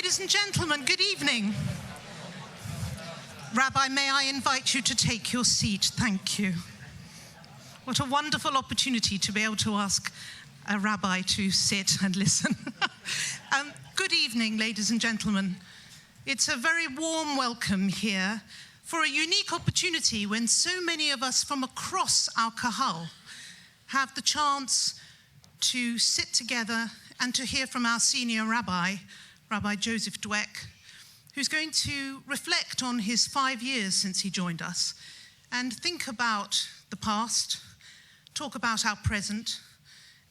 Ladies and gentlemen, good evening. Rabbi, may I invite you to take your seat? Thank you. What a wonderful opportunity to be able to ask a rabbi to sit and listen. Good evening, ladies and gentlemen. It's a very warm welcome here for a unique opportunity when so many of us from across our kahal have the chance to sit together and to hear from our senior rabbi, Rabbi Joseph Dweck, who's going to reflect on his 5 years since he joined us and think about the past, talk about our present,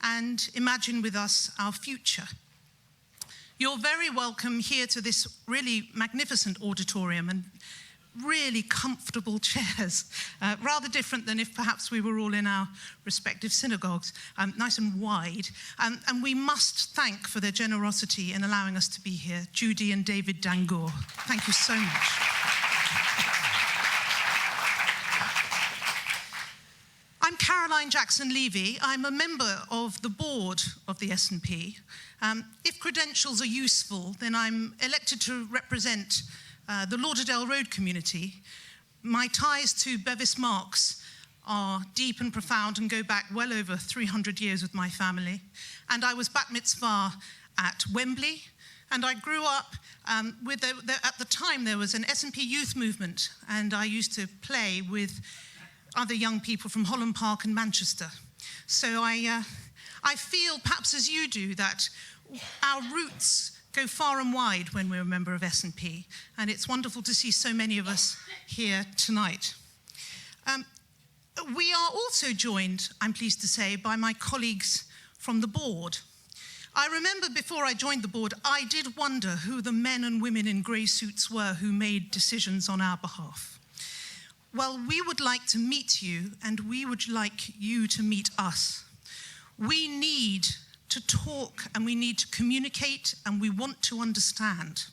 and imagine with us our future. You're very welcome here to this really magnificent auditorium and really comfortable chairs, rather different than if perhaps we were all in our respective synagogues, nice and wide. And we must thank for their generosity in allowing us to be here, Judy and David Dangour. Thank you so much. I'm Caroline Jackson-Levy. I'm a member of the board of the S&P. If credentials are useful, then I'm elected to represent the Lauderdale Road community. My ties to Bevis Marks are deep and profound and go back well over 300 years with my family. And I was bat mitzvah at Wembley, and I grew up with, at the time there was an S&P youth movement, and I used to play with other young people from Holland Park and Manchester. So I feel, perhaps as you do, that our roots go far and wide when we're a member of S&P, and it's wonderful to see so many of us here tonight. We are also joined, I'm pleased to say, by my colleagues from the board. I remember before I joined the board, I did wonder who the men and women in grey suits were who made decisions on our behalf. Well, we would like to meet you, and we would like you to meet us. We need to talk, and we need to communicate, and we want to understand.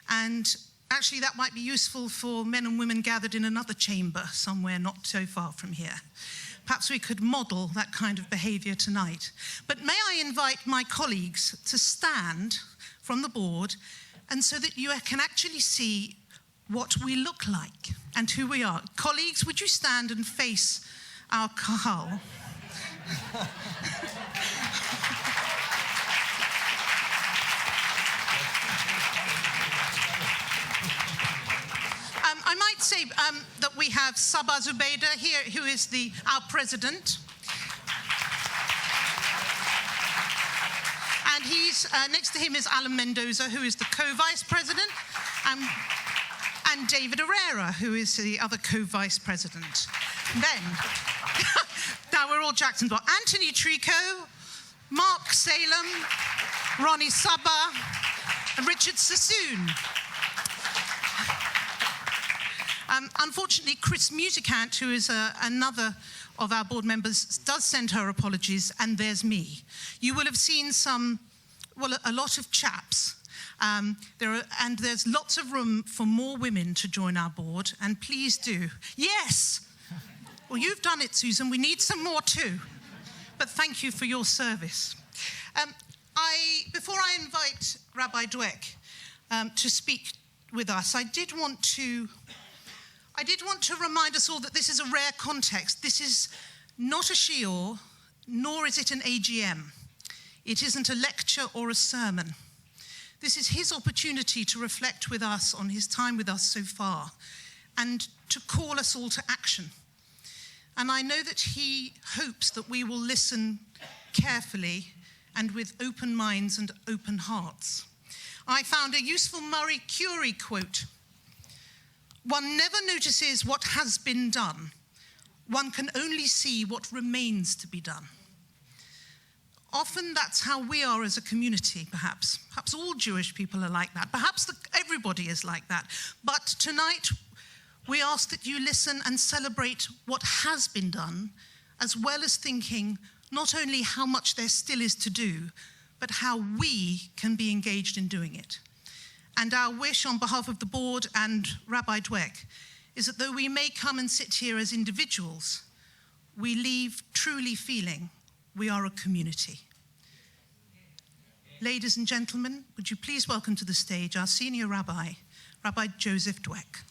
And actually that might be useful for men and women gathered in another chamber somewhere not so far from here. Perhaps we could model that kind of behavior tonight. But may I invite my colleagues to stand from the board, and so that you can actually see what we look like and who we are. Colleagues, would you stand and face our kahal? I might say that we have Sabah Zubaydah here, who is our president. And he's next to him is Alan Mendoza, who is the co-vice president, and David Herrera, who is the other co-vice president. Then, now we're all Jacksons, but Anthony Trico, Mark Salem, Ronnie Sabah, and Richard Sassoon. Unfortunately, Chris Musicant, who is another of our board members, does send her apologies, and there's me. You will have seen a lot of chaps. And there's lots of room for more women to join our board, and please do. Yes! Well, you've done it, Susan. We need some more too. But thank you for your service. Before I invite Rabbi Dweck to speak with us, I did want to remind us all that this is a rare context. This is not a shiur, nor is it an AGM. It isn't a lecture or a sermon. This is his opportunity to reflect with us on his time with us so far and to call us all to action. And I know that he hopes that we will listen carefully and with open minds and open hearts. I found a useful Marie Curie quote. "One never notices what has been done. One can only see what remains to be done." Often that's how we are as a community, perhaps. Perhaps all Jewish people are like that. Perhaps everybody is like that. But tonight, we ask that you listen and celebrate what has been done, as well as thinking not only how much there still is to do, but how we can be engaged in doing it. And our wish on behalf of the board and Rabbi Dweck is that though we may come and sit here as individuals, we leave truly feeling we are a community. Ladies and gentlemen, would you please welcome to the stage our senior rabbi, Rabbi Joseph Dweck.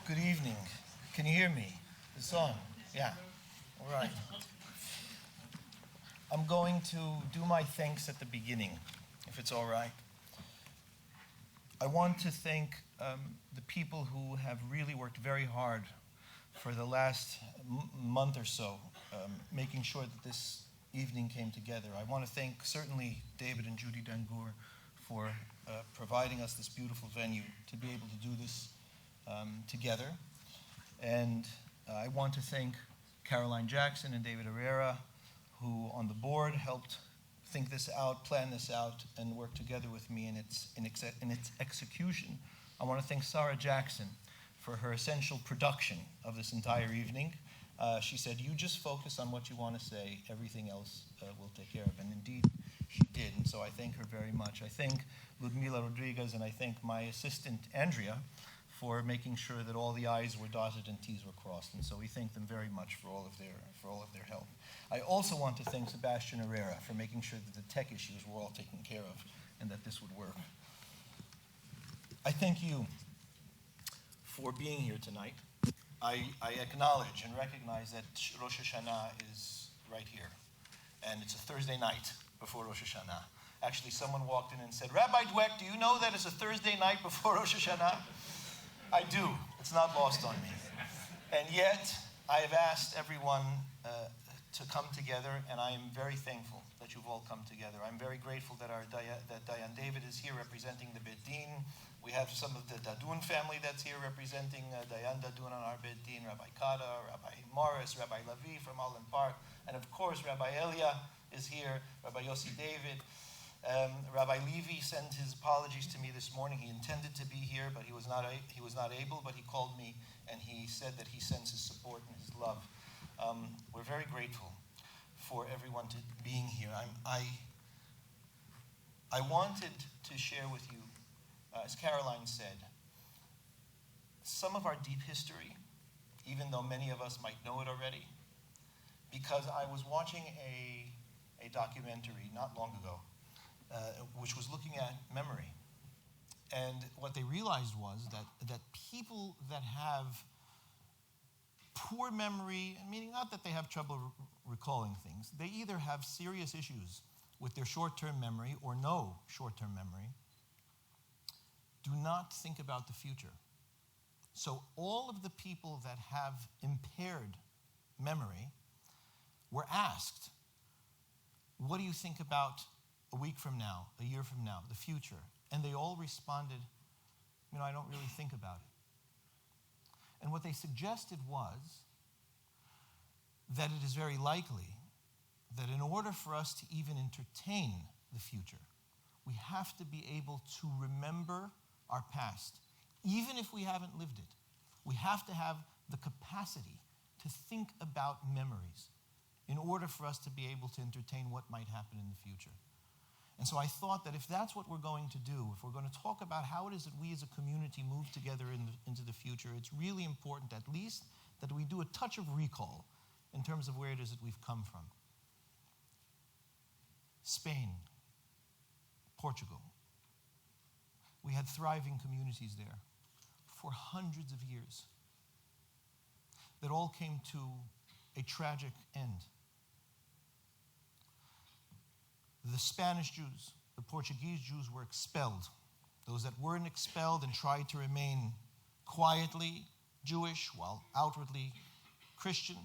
Good evening. Can you hear me? It's on? Yeah. All right. I'm going to do my thanks at the beginning, if it's all right. I want to thank the people who have really worked very hard for the last month or so, making sure that this evening came together. I want to thank certainly David and Judy Dangur for providing us this beautiful venue to be able to do this together. And I want to thank Caroline Jackson and David Herrera, who on the board helped think this out, plan this out, and work together with me in its execution. I want to thank Sarah Jackson for her essential production of this entire evening. She said, you just focus on what you want to say, everything else we'll take care of. And indeed, she did, and so I thank her very much. I thank Ludmila Rodriguez, and I thank my assistant, Andrea, for making sure that all the I's were dotted and T's were crossed. And so we thank them very much for all of their help. I also want to thank Sebastian Herrera for making sure that the tech issues were all taken care of and that this would work. I thank you for being here tonight. I acknowledge and recognize that Rosh Hashanah is right here. And it's a Thursday night before Rosh Hashanah. Actually, someone walked in and said, Rabbi Dweck, do you know that it's a Thursday night before Rosh Hashanah? I do. It's not lost on me. And yet, I have asked everyone to come together, and I am very thankful that you've all come together. I'm very grateful that that Dayan David is here representing the Bet Din. We have some of the Dadun family that's here representing Dayan Dadun on our Bet Din, Rabbi Kata, Rabbi Morris, Rabbi Lavi from Allen Park, and of course, Rabbi Elia is here, Rabbi Yossi David. Rabbi Levy sent his apologies to me this morning. He intended to be here, but he was not able, but he called me and he said that he sends his support and his love. We're very grateful for everyone being here. I wanted to share with you, as Caroline said, some of our deep history, even though many of us might know it already, because I was watching a documentary not long ago, which was looking at memory. And what they realized was that people that have poor memory, meaning not that they have trouble recalling things, they either have serious issues with their short-term memory or no short-term memory, do not think about the future. So all of the people that have impaired memory were asked, what do you think about a week from now, a year from now, the future? And they all responded, I don't really think about it. And what they suggested was that it is very likely that in order for us to even entertain the future, we have to be able to remember our past, even if we haven't lived it. We have to have the capacity to think about memories in order for us to be able to entertain what might happen in the future. And so I thought that if that's what we're going to do, if we're going to talk about how it is that we as a community move together into the future, it's really important at least that we do a touch of recall in terms of where it is that we've come from. Spain, Portugal. We had thriving communities there for hundreds of years that all came to a tragic end. The Spanish Jews, the Portuguese Jews were expelled. Those that weren't expelled and tried to remain quietly Jewish while outwardly Christian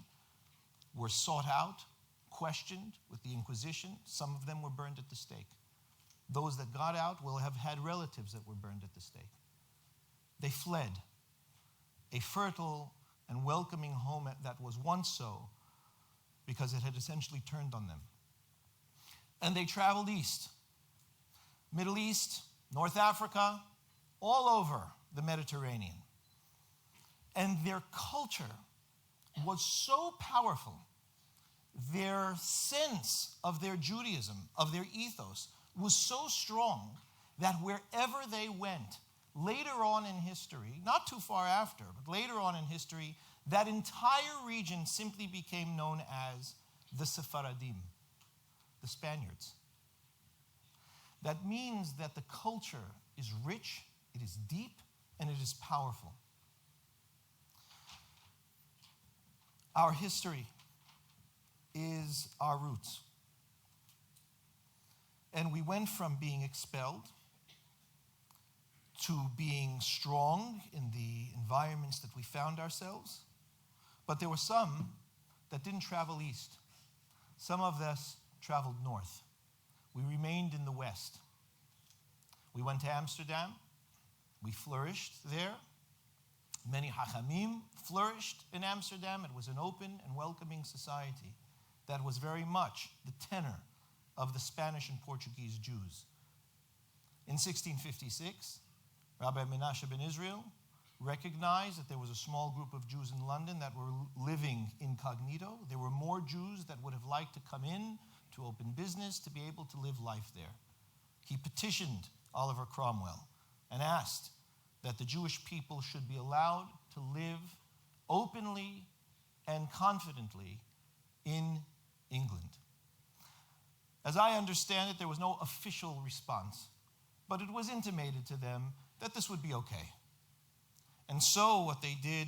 were sought out, questioned with the Inquisition. Some of them were burned at the stake. Those that got out will have had relatives that were burned at the stake. They fled a fertile and welcoming home that was once so because it had essentially turned on them. And they traveled east, Middle East, North Africa, all over the Mediterranean. And their culture was so powerful, their sense of their Judaism, of their ethos, was so strong that wherever they went, later on in history, not too far after, but later on in history, that entire region simply became known as the Sephardim, the Spaniards. That means that the culture is rich, it is deep, and it is powerful. Our history is our roots. And we went from being expelled to being strong in the environments that we found ourselves. But there were some that didn't travel east. Some of us traveled north. We remained in the west. We went to Amsterdam. We flourished there. Many Hachamim flourished in Amsterdam. It was an open and welcoming society that was very much the tenor of the Spanish and Portuguese Jews. In 1656, Rabbi Menashe ben Israel recognized that there was a small group of Jews in London that were living incognito. There were more Jews that would have liked to come in, to open business, to be able to live life there. He petitioned Oliver Cromwell and asked that the Jewish people should be allowed to live openly and confidently in England. As I understand it, there was no official response, but it was intimated to them that this would be okay. And so what they did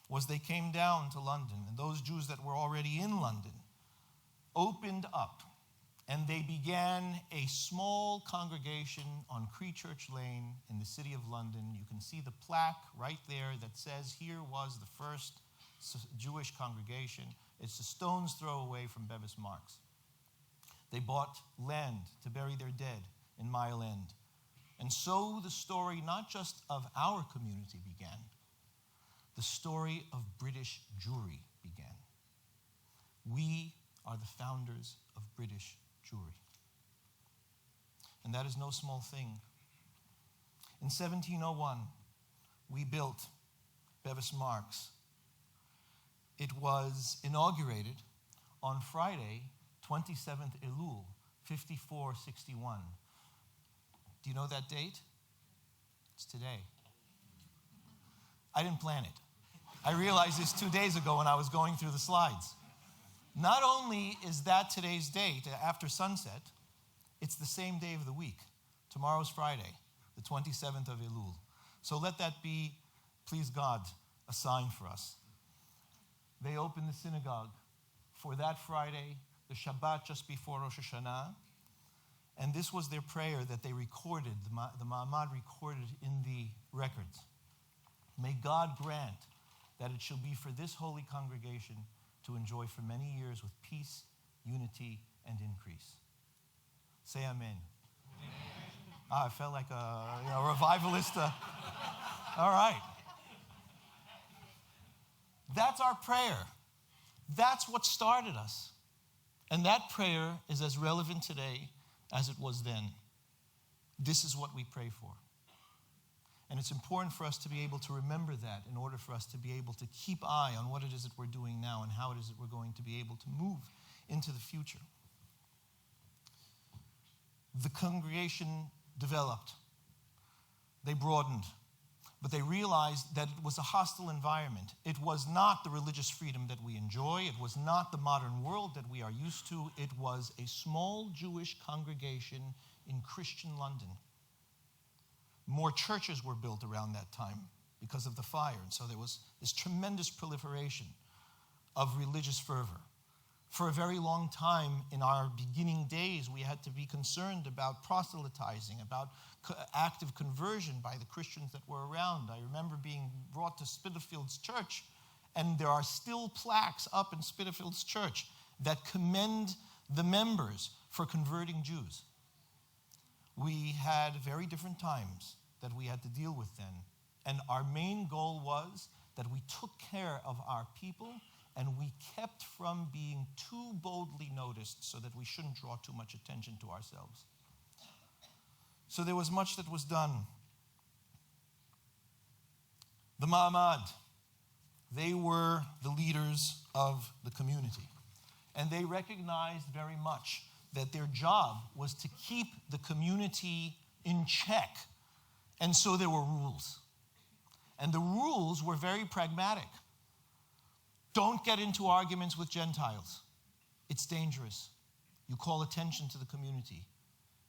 was they came down to London, and those Jews that were already in London opened up, and they began a small congregation on Church Lane in the city of London. You can see the plaque right there that says, here was the first Jewish congregation. It's a stone's throw away from Bevis Marks. They bought land to bury their dead in Mile End. And so the story, not just of our community, began. The story of British Jewry began. We are the founders of British Jewry. And that is no small thing. In 1701, we built Bevis Marks. It was inaugurated on Friday, 27th Elul, 5461. Do you know that date? It's today. I didn't plan it. I realized this 2 days ago when I was going through the slides. Not only is that today's date, after sunset, it's the same day of the week. Tomorrow's Friday, the 27th of Elul. So let that be, please God, a sign for us. They opened the synagogue for that Friday, the Shabbat just before Rosh Hashanah. And this was their prayer that they recorded, the Ma'amad recorded in the records. May God grant that it shall be for this holy congregation to enjoy for many years with peace, unity, and increase. Say amen. I felt like a revivalist. All right. That's our prayer. That's what started us. And that prayer is as relevant today as it was then. This is what we pray for. And it's important for us to be able to remember that in order for us to be able to keep eye on what it is that we're doing now and how it is that we're going to be able to move into the future. The congregation developed. They broadened. But they realized that it was a hostile environment. It was not the religious freedom that we enjoy. It was not the modern world that we are used to. It was a small Jewish congregation in Christian London. More churches were built around that time because of the fire. And so there was this tremendous proliferation of religious fervor. For a very long time in our beginning days, we had to be concerned about proselytizing, about active conversion by the Christians that were around. I remember being brought to Spitalfields Church, and there are still plaques up in Spitalfields Church that commend the members for converting Jews. We had very different times that we had to deal with then. And our main goal was that we took care of our people and we kept from being too boldly noticed so that we shouldn't draw too much attention to ourselves. So there was much that was done. The Ma'amad, they were the leaders of the community. And they recognized very much that their job was to keep the community in check And so there were rules. And the rules were very pragmatic. Don't get into arguments with Gentiles. It's dangerous. You call attention to the community.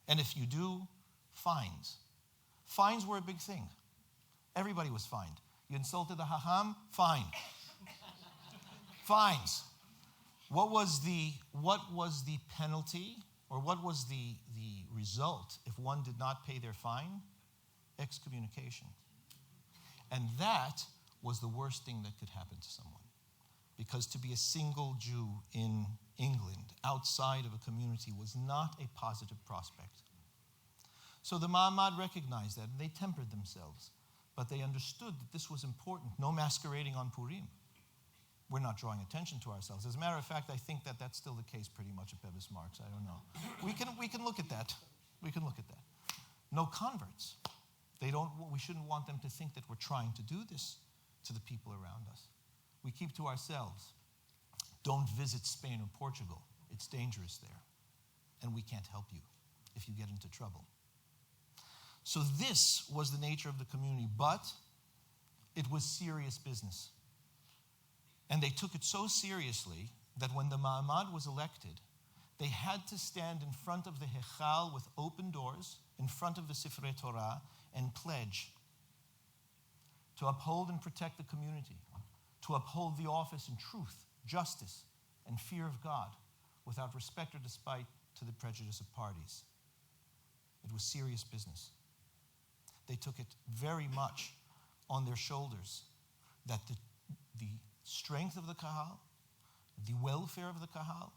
And if you do, fines. Fines were a big thing. Everybody was fined. You insulted the Hacham? Fine. Fines. What was the penalty, or what was the result if one did not pay their fine? Excommunication. And that was the worst thing that could happen to someone. Because to be a single Jew in England, outside of a community, was not a positive prospect. So the Ma'amad recognized that, and they tempered themselves. But they understood that this was important. No masquerading on Purim. We're not drawing attention to ourselves. As a matter of fact, I think that that's still the case pretty much at Bevis Marks. I don't know. We can look at that. We can look at that. No converts. We shouldn't want them to think that we're trying to do this to the people around us. We keep to ourselves. Don't visit Spain or Portugal. It's dangerous there. And we can't help you if you get into trouble. So this was the nature of the community, but it was serious business. And they took it so seriously that when the Ma'amad was elected, they had to stand in front of the Hechal with open doors, in front of the Sifrei Torah, and pledge to uphold and protect the community, to uphold the office in truth, justice, and fear of God, without respect or despite to the prejudice of parties. It was serious business. They took it very much on their shoulders that the strength of the Kahal, the welfare of the Kahal,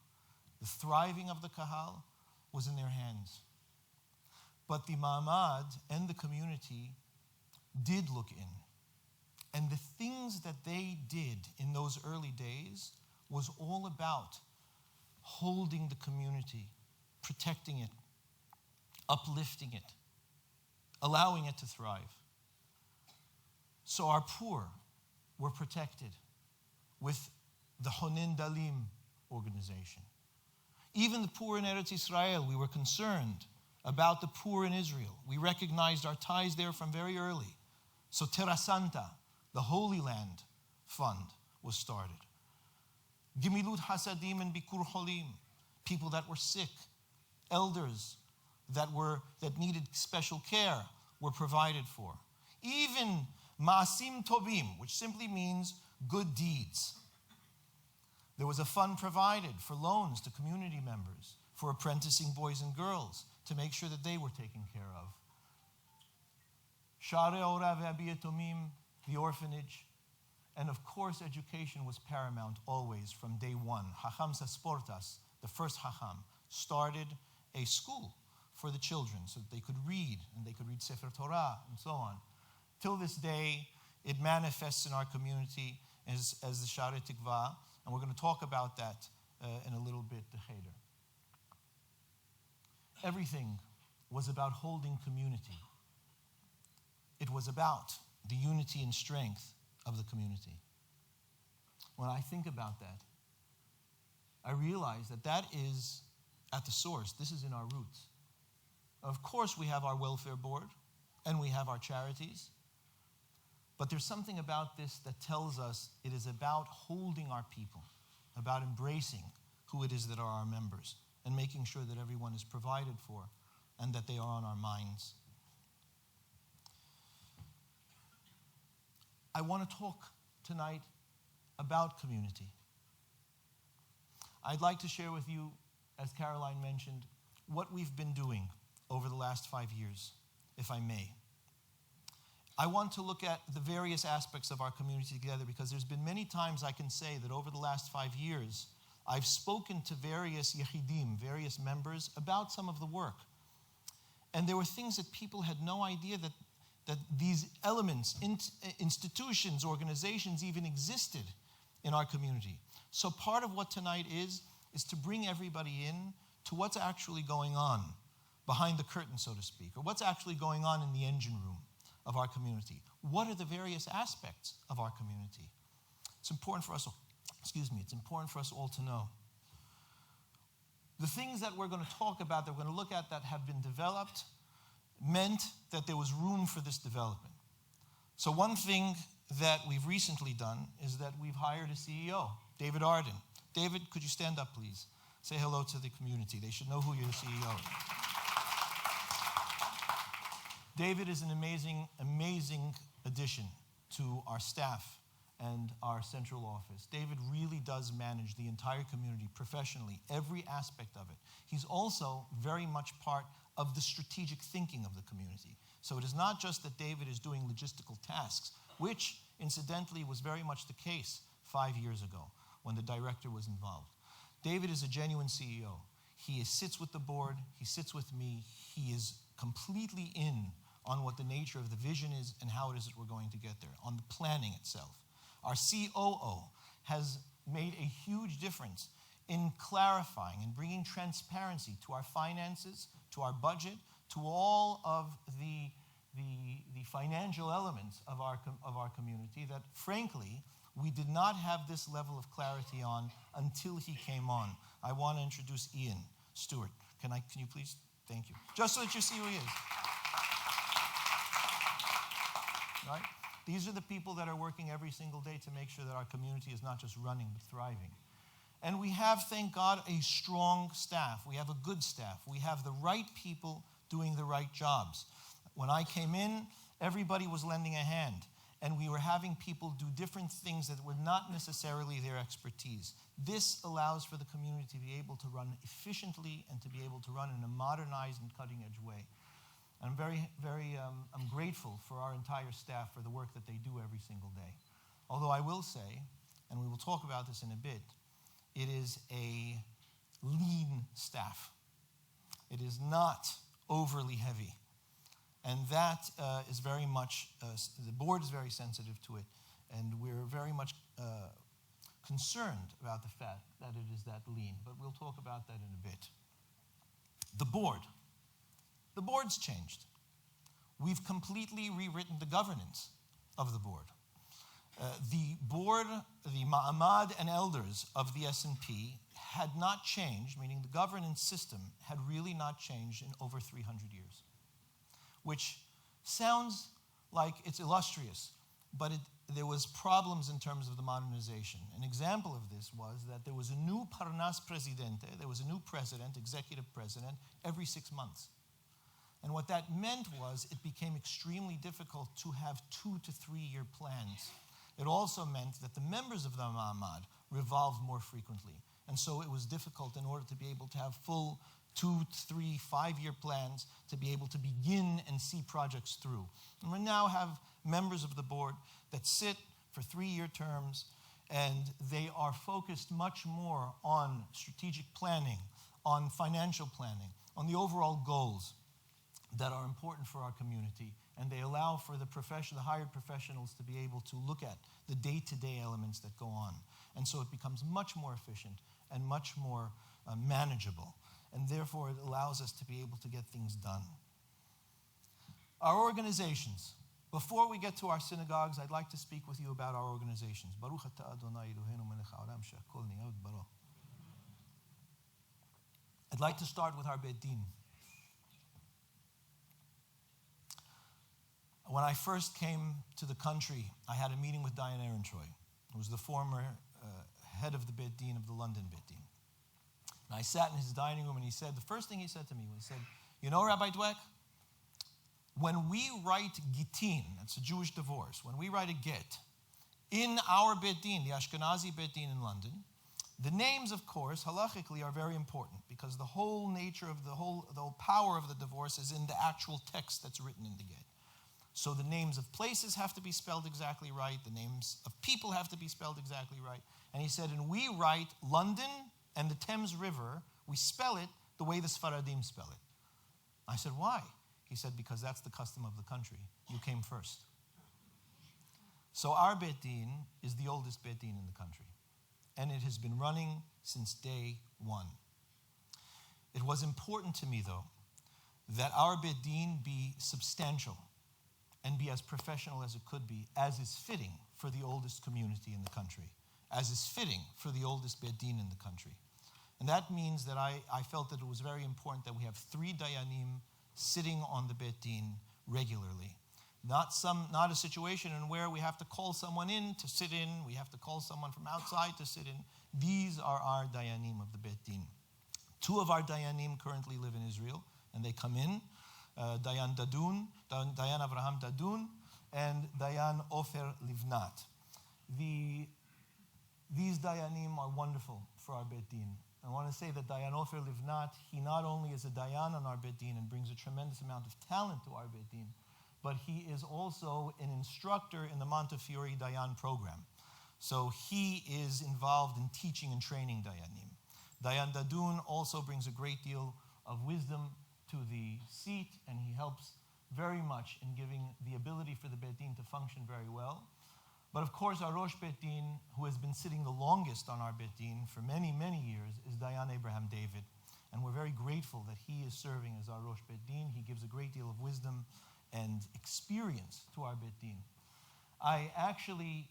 the thriving of the Kahal was in their hands. But the Ma'amad and the community did look in. And the things that they did in those early days was all about holding the community, protecting it, uplifting it, allowing it to thrive. So our poor were protected with the Honin Dalim organization. Even the poor in Eretz Israel, we were concerned about the poor in Israel. We recognized our ties there from very early. So Terra Santa, the Holy Land Fund, was started. Gimilut Hasadim and Bikur Holim, people that were sick, elders that needed special care, were provided for. Even Ma'asim Tobim, which simply means good deeds. There was a fund provided for loans to community members, for apprenticing boys and girls, to make sure that they were taken care of. Share Ora Ve'Abi Yatomim, the orphanage. And of course, education was paramount always from day one. Hacham Sasportas, the first Hacham, started a school for the children so that they could read, and they could read Sefer Torah, and so on. Till this day, it manifests in our community as the Share Tikva, and we're going to talk about that in a little bit, the Cheder. Everything was about holding community. It was about the unity and strength of the community. When I think about that, I realize that that is at the source. This is in our roots. Of course, we have our welfare board and we have our charities, but there's something about this that tells us it is about holding our people, about embracing who it is that are our members, and making sure that everyone is provided for and that they are on our minds. I want to talk tonight about community. I'd like to share with you, as Caroline mentioned, what we've been doing over the last 5 years, if I may. I want to look at the various aspects of our community together, because there's been many times I can say that over the last 5 years, I've spoken to various yechidim, various members, about some of the work. And there were things that people had no idea that these elements, institutions, organizations even existed in our community. So part of what tonight is to bring everybody in to what's actually going on behind the curtain, so to speak, or what's actually going on in the engine room of our community. What are the various aspects of our community? It's important for us all to know. The things that we're going to talk about, that we're going to look at, that have been developed meant that there was room for this development. So one thing that we've recently done is that we've hired a CEO, David Arden. David, could you stand up, please? Say hello to the community. They should know who your CEO is. David is an amazing, amazing addition to our staff and our central office. David really does manage the entire community professionally, every aspect of it. He's also very much part of the strategic thinking of the community. So it is not just that David is doing logistical tasks, which incidentally was very much the case 5 years ago when the director was involved. David is a genuine CEO. He sits with the board, he sits with me, he is completely in on what the nature of the vision is and how it is that we're going to get there, on the planning itself. Our COO has made a huge difference in clarifying and bringing transparency to our finances, to our budget, to all of the financial elements of our community that, frankly, we did not have this level of clarity on until he came on. I want to introduce Ian Stewart. Can you please? Thank you. Just so that you see who he is. Right? These are the people that are working every single day to make sure that our community is not just running, but thriving. And we have, thank God, a strong staff. We have a good staff. We have the right people doing the right jobs. When I came in, everybody was lending a hand. And we were having people do different things that were not necessarily their expertise. This allows for the community to be able to run efficiently and to be able to run in a modernized and cutting-edge way. I'm I'm grateful for our entire staff for the work that they do every single day. Although I will say, and we will talk about this in a bit, it is a lean staff. It is not overly heavy. And that is very much, the board is very sensitive to it, and we're very much concerned about the fact that it is that lean. But we'll talk about that in a bit. The board's changed. We've completely rewritten the governance of the board. The board, the ma'amad and elders of the S&P had not changed, meaning the governance system had really not changed in over 300 years, which sounds like it's illustrious, but there was problems in terms of the modernization. An example of this was that there was a new Parnas Presidente, there was a new president, executive president, every 6 months. And what that meant was it became extremely difficult to have 2 to 3 year plans. It also meant that the members of the Ma'amad revolved more frequently. And so it was difficult in order to be able to have full 2, 3, 5 year plans to be able to begin and see projects through. And we now have members of the board that sit for 3 year terms, and they are focused much more on strategic planning, on financial planning, on the overall goals that are important for our community, and they allow for the hired professionals to be able to look at the day-to-day elements that go on. And so it becomes much more efficient and much more manageable, and therefore it allows us to be able to get things done. Our organizations. Before we get to our synagogues, I'd like to speak with you about our organizations. Baruch atah Adonai Eloheinu melech haolam she'akol niyeh b'dbaro. I'd like to start with our Beit Din. When I first came to the country, I had a meeting with Diane Ehrentroy, who was the former head of the Beit Din of the London Beit Din. And I sat in his dining room, and the first thing he said to me was, you know, Rabbi Dweck, when we write gitin, that's a Jewish divorce, when we write a get, in our Beit Din, the Ashkenazi Beit Din in London, the names, of course, halachically are very important because the whole nature of the whole power of the divorce is in the actual text that's written in the get. So the names of places have to be spelled exactly right. The names of people have to be spelled exactly right. And he said, and we write London and the Thames River, we spell it the way the Sfaradim spell it. I said, why? He said, because that's the custom of the country. You came first. So our Beit Din is the oldest Beit Din in the country. And it has been running since day one. It was important to me, though, that our Beit Din be substantial and be as professional as it could be, as is fitting for the oldest community in the country, as is fitting for the oldest Beit Din in the country. And that means that I felt that it was very important that we have 3 dayanim sitting on the Beit Din regularly. Not a situation in where we have to call someone in to sit in, we have to call someone from outside to sit in. These are our dayanim of the Beit Din. 2 of our dayanim currently live in Israel, and they come in, Dayan Avraham Dadun, and Dayan Ofer Livnat. These dayanim are wonderful for our Beit Din. I want to say that Dayan Ofer Livnat, he not only is a dayan on our Beit Din and brings a tremendous amount of talent to our Beit Din, but he is also an instructor in the Montefiore Dayan program. So he is involved in teaching and training dayanim. Dayan Dadun also brings a great deal of wisdom to the seat, and he helps very much in giving the ability for the Beit Din to function very well. But of course, our Rosh Beit Din, who has been sitting the longest on our Beit Din for many, many years, is Dayan Abraham David. And we're very grateful that he is serving as our Rosh Beit Din. He gives a great deal of wisdom and experience to our Beit Din. I actually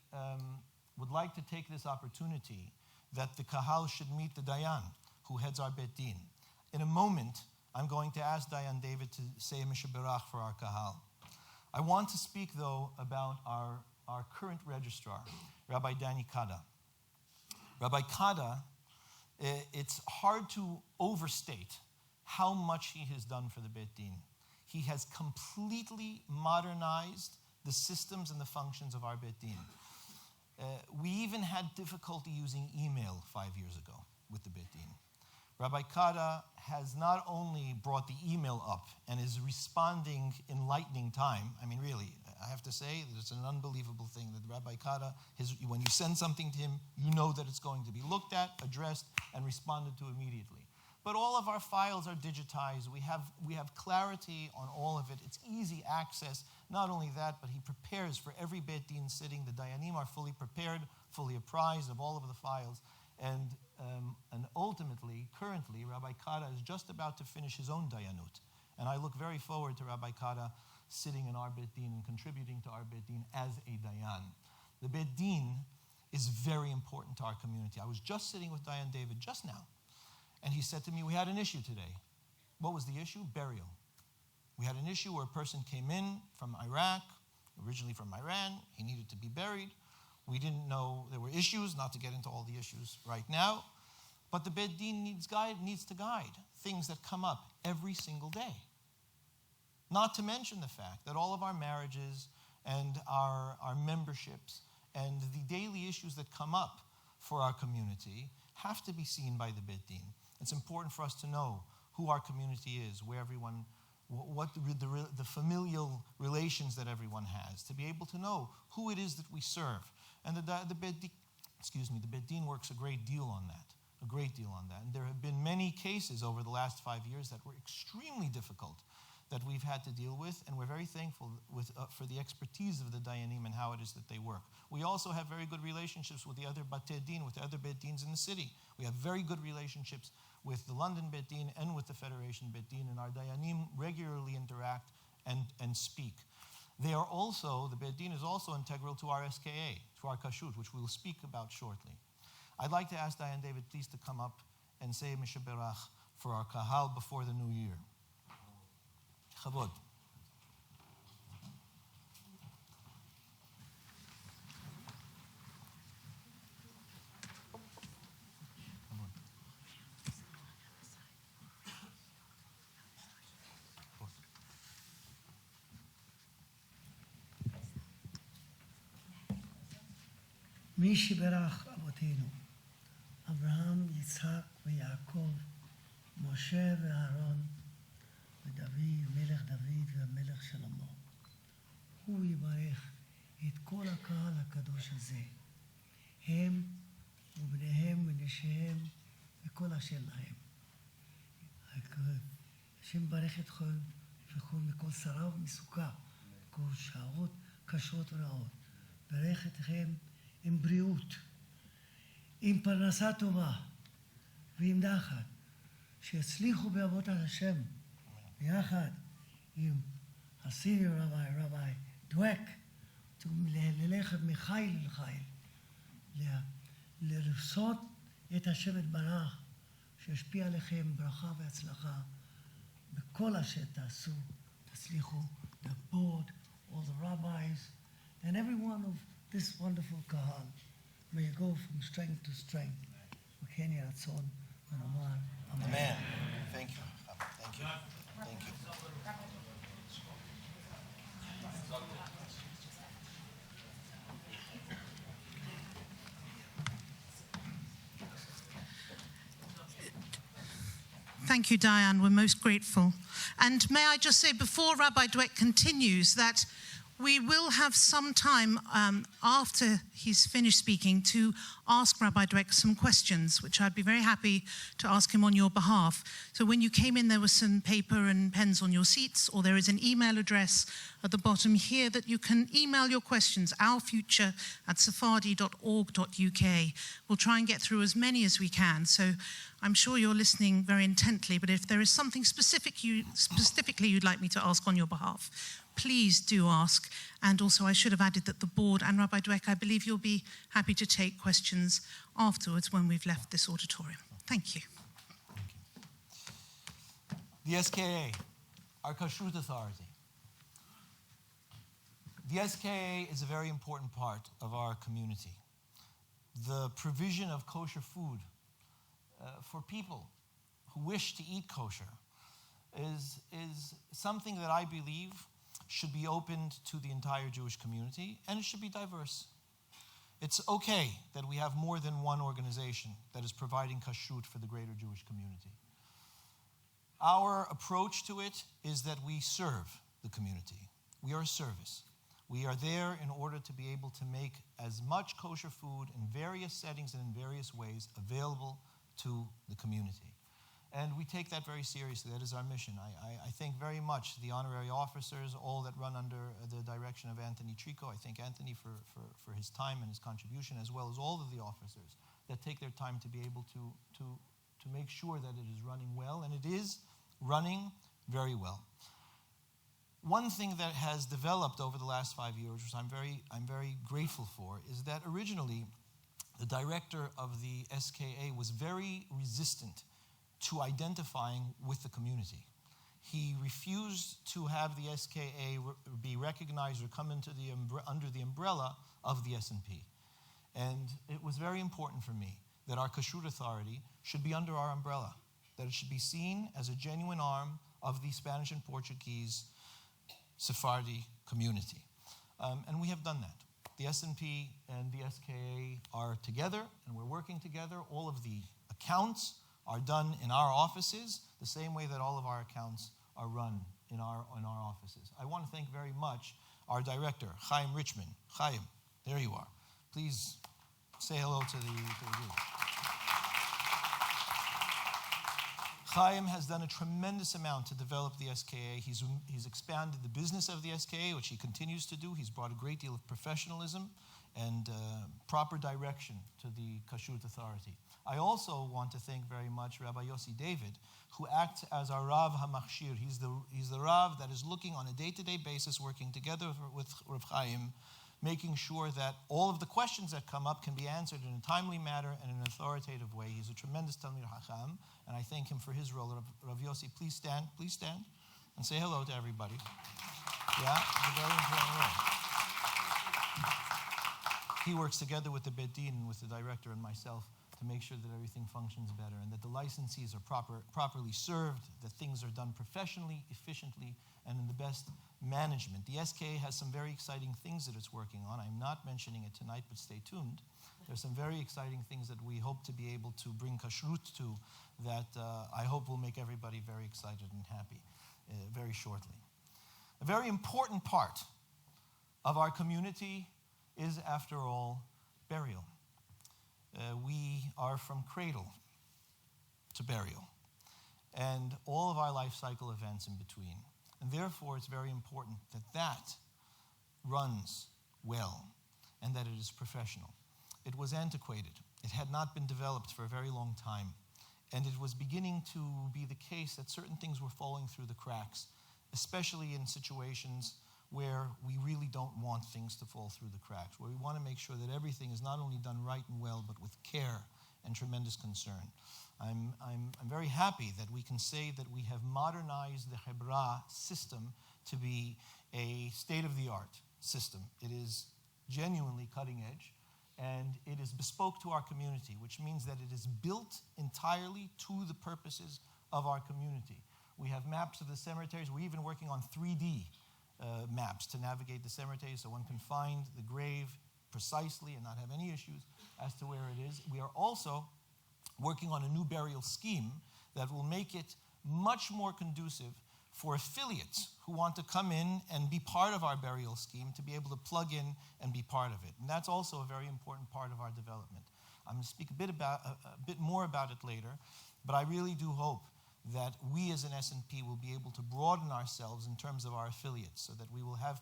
would like to take this opportunity that the Kahal should meet the Dayan, who heads our Beit Din. In a moment, I'm going to ask Dayan David to say a Mishaberach for our Kahal. I want to speak, though, about our current registrar, Rabbi Danny Kada. Rabbi Kada, it's hard to overstate how much he has done for the Beit Din. He has completely modernized the systems and the functions of our Beit Din. We even had difficulty using email 5 years ago with the Beit Din. Rabbi Kada has not only brought the email up and is responding in lightning time. I mean, really, I have to say that it's an unbelievable thing that Rabbi Kada, when you send something to him, you know that it's going to be looked at, addressed, and responded to immediately. But all of our files are digitized. We have clarity on all of it. It's easy access. Not only that, but he prepares for every Beit Din sitting. The Dayanim are fully prepared, fully apprised of all of the files. And ultimately, currently, Rabbi Kada is just about to finish his own Dayanut. And I look very forward to Rabbi Kada sitting in our Beit Din and contributing to our Beit Din as a Dayan. The Beit Din is very important to our community. I was just sitting with Dayan David just now, and he said to me, we had an issue today. What was the issue? Burial. We had an issue where a person came in from Iraq, originally from Iran. He needed to be buried. We didn't know there were issues, not to get into all the issues right now. But the Beit Din needs to guide things that come up every single day. Not to mention the fact that all of our marriages and our memberships and the daily issues that come up for our community have to be seen by the Beit Din. It's important for us to know who our community is, where everyone, what the familial relations that everyone has, to be able to know who it is that we serve. And the Beit Din works a great deal on that. And there have been many cases over the last 5 years that were extremely difficult that we've had to deal with, and we're very thankful for the expertise of the Dayanim and how it is that they work. We also have very good relationships with the other Batei Din, with the other Beit Dins in the city. We have very good relationships with the London Beit Din and with the Federation Beit Din, and our Dayanim regularly interact and speak. They are also, the Beit Din is also integral to our SKA, to our Kashrut, which we'll speak about shortly. I'd like to ask Dayan David please to come up and say Mishaberach for our Kahal before the new year. Chavod. מי שברך אבותינו, אברהם, יצחק ויעקב, משה ואהרון, ודוד, מלך דוד והמלך שלמה. הוא יברך את כל הקהל הקדוש הזה, הם ובניהם ונשיהם וכל אשר להם. השם ברך אתכם מכל שרה ומסוכה, מכל שערות קשות ורעות. ברך אתכם עם בריאות, עם פרנסה טובה ועם נחת, שיצליחו בעבודת השם, ביחד עם הסיניור רבי דווק, ללכת מחיל אל חיל, לרסות את השם יתברך, שישפיע עליכם ברכה והצלחה בכל כל אשר תעשו, תצליחו, the board, all the rabbis, and every one of this wonderful kahal. May you go from strength to strength. וכן יהי רצון ונאמר אמן. Amen. Thank you. Thank you. Thank you. Thank you, Diane. We're most grateful. And may I just say, before Rabbi Dweck continues, that we will have some time after he's finished speaking to ask Rabbi Dweck some questions, which I'd be very happy to ask him on your behalf. So when you came in, there was some paper and pens on your seats, or there is an email address at the bottom here that you can email your questions, ourfuture@sephardi.org.uk. We'll try and get through as many as we can. So I'm sure you're listening very intently, but if there is something specifically you'd like me to ask on your behalf, please do ask. And also I should have added that the board and Rabbi Dweck, I believe you'll be happy to take questions afterwards when we've left this auditorium. Thank you. The SKA, our Kashrut Authority. The SKA is a very important part of our community. The provision of kosher food for people who wish to eat kosher is something that I believe should be opened to the entire Jewish community, and it should be diverse. It's okay that we have more than one organization that is providing kashrut for the greater Jewish community. Our approach to it is that we serve the community. We are a service. We are there in order to be able to make as much kosher food in various settings and in various ways available to the community. And we take that very seriously. That is our mission. I thank very much the honorary officers, all that run under the direction of Anthony Trico. I thank Anthony for his time and his contribution, as well as all of the officers that take their time to be able to make sure that it is running well, and it is running very well. One thing that has developed over the last 5 years, which I'm very grateful for, is that originally the director of the SKA was very resistant to identifying with the community. He refused to have the SKA be recognized or come into under the umbrella of the S&P. And it was very important for me that our Kashrut Authority should be under our umbrella, that it should be seen as a genuine arm of the Spanish and Portuguese Sephardi community. And we have done that. The S&P and the SKA are together, and we're working together. All of the accounts are done in our offices, the same way that all of our accounts are run in our offices. I want to thank very much our director, Chaim Richman. Chaim, there you are. Please say hello to the group. Chaim has done a tremendous amount to develop the SKA. He's expanded the business of the SKA, which he continues to do. He's brought a great deal of professionalism and proper direction to the Kashrut Authority. I also want to thank very much Rabbi Yossi David, who acts as our Rav HaMachshir. He's the Rav that is looking on a day-to-day basis, working together with Rav Chaim, making sure that all of the questions that come up can be answered in a timely manner and in an authoritative way. He's a tremendous Talmid Chacham, and I thank him for his role. Rav Yossi, please stand, and say hello to everybody. Yeah, it's a very important role. He works together with the Beit Din and with the director and myself to make sure that everything functions better and that the licensees are properly served, that things are done professionally, efficiently, and in the best management. The SKA has some very exciting things that it's working on. I'm not mentioning it tonight, but stay tuned. There's some very exciting things that we hope to be able to bring kashrut to that I hope will make everybody very excited and happy very shortly. A very important part of our community is, after all, burial. We are from cradle to burial, and all of our life cycle events in between. And therefore, it's very important that that runs well and that it is professional. It was antiquated. It had not been developed for a very long time. And it was beginning to be the case that certain things were falling through the cracks, especially in situations where we really don't want things to fall through the cracks, where we want to make sure that everything is not only done right and well, but with care and tremendous concern. I'm very happy that we can say that we have modernized the Hebra system to be a state-of-the-art system. It is genuinely cutting edge, and it is bespoke to our community, which means that it is built entirely to the purposes of our community. We have maps of the cemeteries. We're even working on 3D maps to navigate the cemetery so one can find the grave precisely and not have any issues as to where it is. We are also working on a new burial scheme that will make it much more conducive for affiliates who want to come in and be part of our burial scheme to be able to plug in and be part of it. And that's also a very important part of our development. I'm going to speak a bit more about it later, but I really do hope that we as an S&P will be able to broaden ourselves in terms of our affiliates so that we will have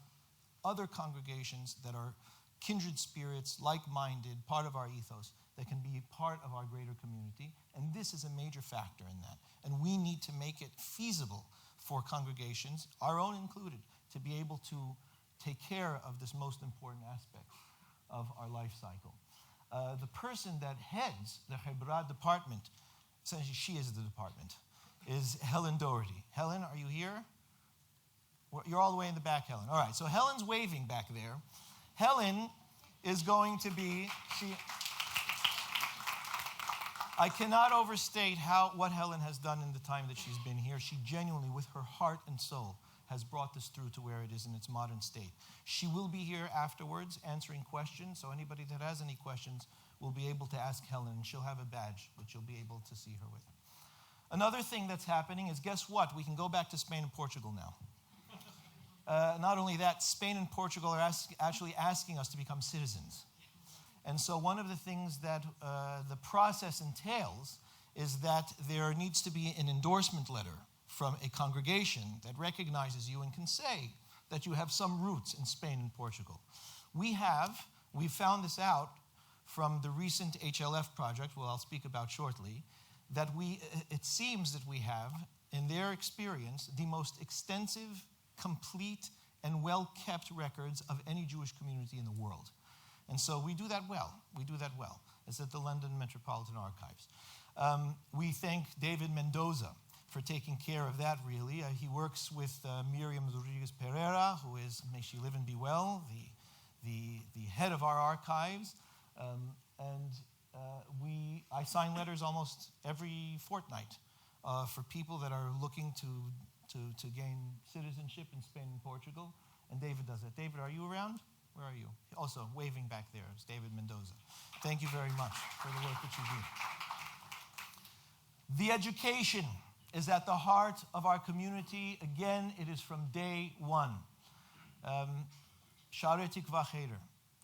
other congregations that are kindred spirits, like-minded, part of our ethos, that can be part of our greater community. And this is a major factor in that. And we need to make it feasible for congregations, our own included, to be able to take care of this most important aspect of our life cycle. The person that heads the Hebra department, essentially she is the department, is Helen Doherty. Helen, are you here? You're all the way in the back, Helen. All right, so Helen's waving back there. Helen is going to be, I cannot overstate what Helen has done in the time that she's been here. She genuinely, with her heart and soul, has brought this through to where it is in its modern state. She will be here afterwards answering questions, so anybody that has any questions will be able to ask Helen, and she'll have a badge which you'll be able to see her with. Another thing that's happening is, guess what? We can go back to Spain and Portugal now. Not only that, Spain and Portugal are actually asking us to become citizens. And so one of the things that the process entails is that there needs to be an endorsement letter from a congregation that recognizes you and can say that you have some roots in Spain and Portugal. We found this out from the recent HLF project, I'll speak about shortly, that it seems that we have, in their experience, the most extensive, complete, and well-kept records of any Jewish community in the world. And so we do that well. We do that well. It's at the London Metropolitan Archives. We thank David Mendoza for taking care of that, really. He works with Miriam Rodriguez Pereira, who is, may she live and be well, the head of our archives. I sign letters almost every fortnight for people that are looking to gain citizenship in Spain and Portugal, and David does it. David, are you around? Where are you? Also, waving back there is David Mendoza. Thank you very much for the work that you do. The education is at the heart of our community. Again, it is from day one. Sha'arei Tikva Cheder.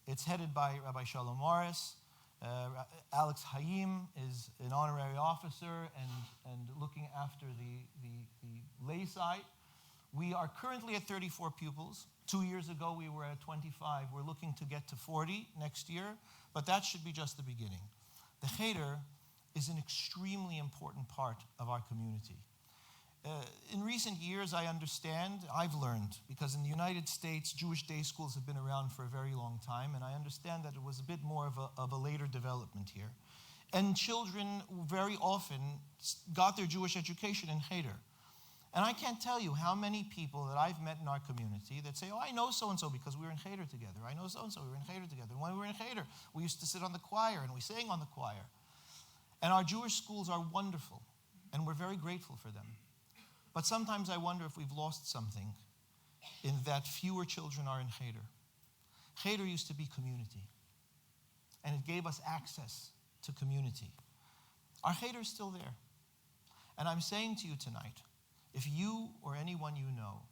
It's headed by Rabbi Shalom Morris. Alex Hayim is an honorary officer and looking after the lay side. We are currently at 34 pupils. 2 years ago, we were at 25. We're looking to get to 40 next year, but that should be just the beginning. The Cheder is an extremely important part of our community. In recent years, I've learned, because in the United States, Jewish day schools have been around for a very long time, and I understand that it was a bit more of a later development here. And children very often got their Jewish education in Cheder. And I can't tell you how many people that I've met in our community that say, oh, I know so-and-so because we were in Cheder together. I know so-and-so, we were in Cheder together. And when we were in Cheder, we used to sit on the choir and we sang on the choir. And our Jewish schools are wonderful, and we're very grateful for them. But sometimes I wonder if we've lost something in that fewer children are in Cheder. Cheder used to be community, and it gave us access to community. Our Cheder is still there. And I'm saying to you tonight, if you or anyone you know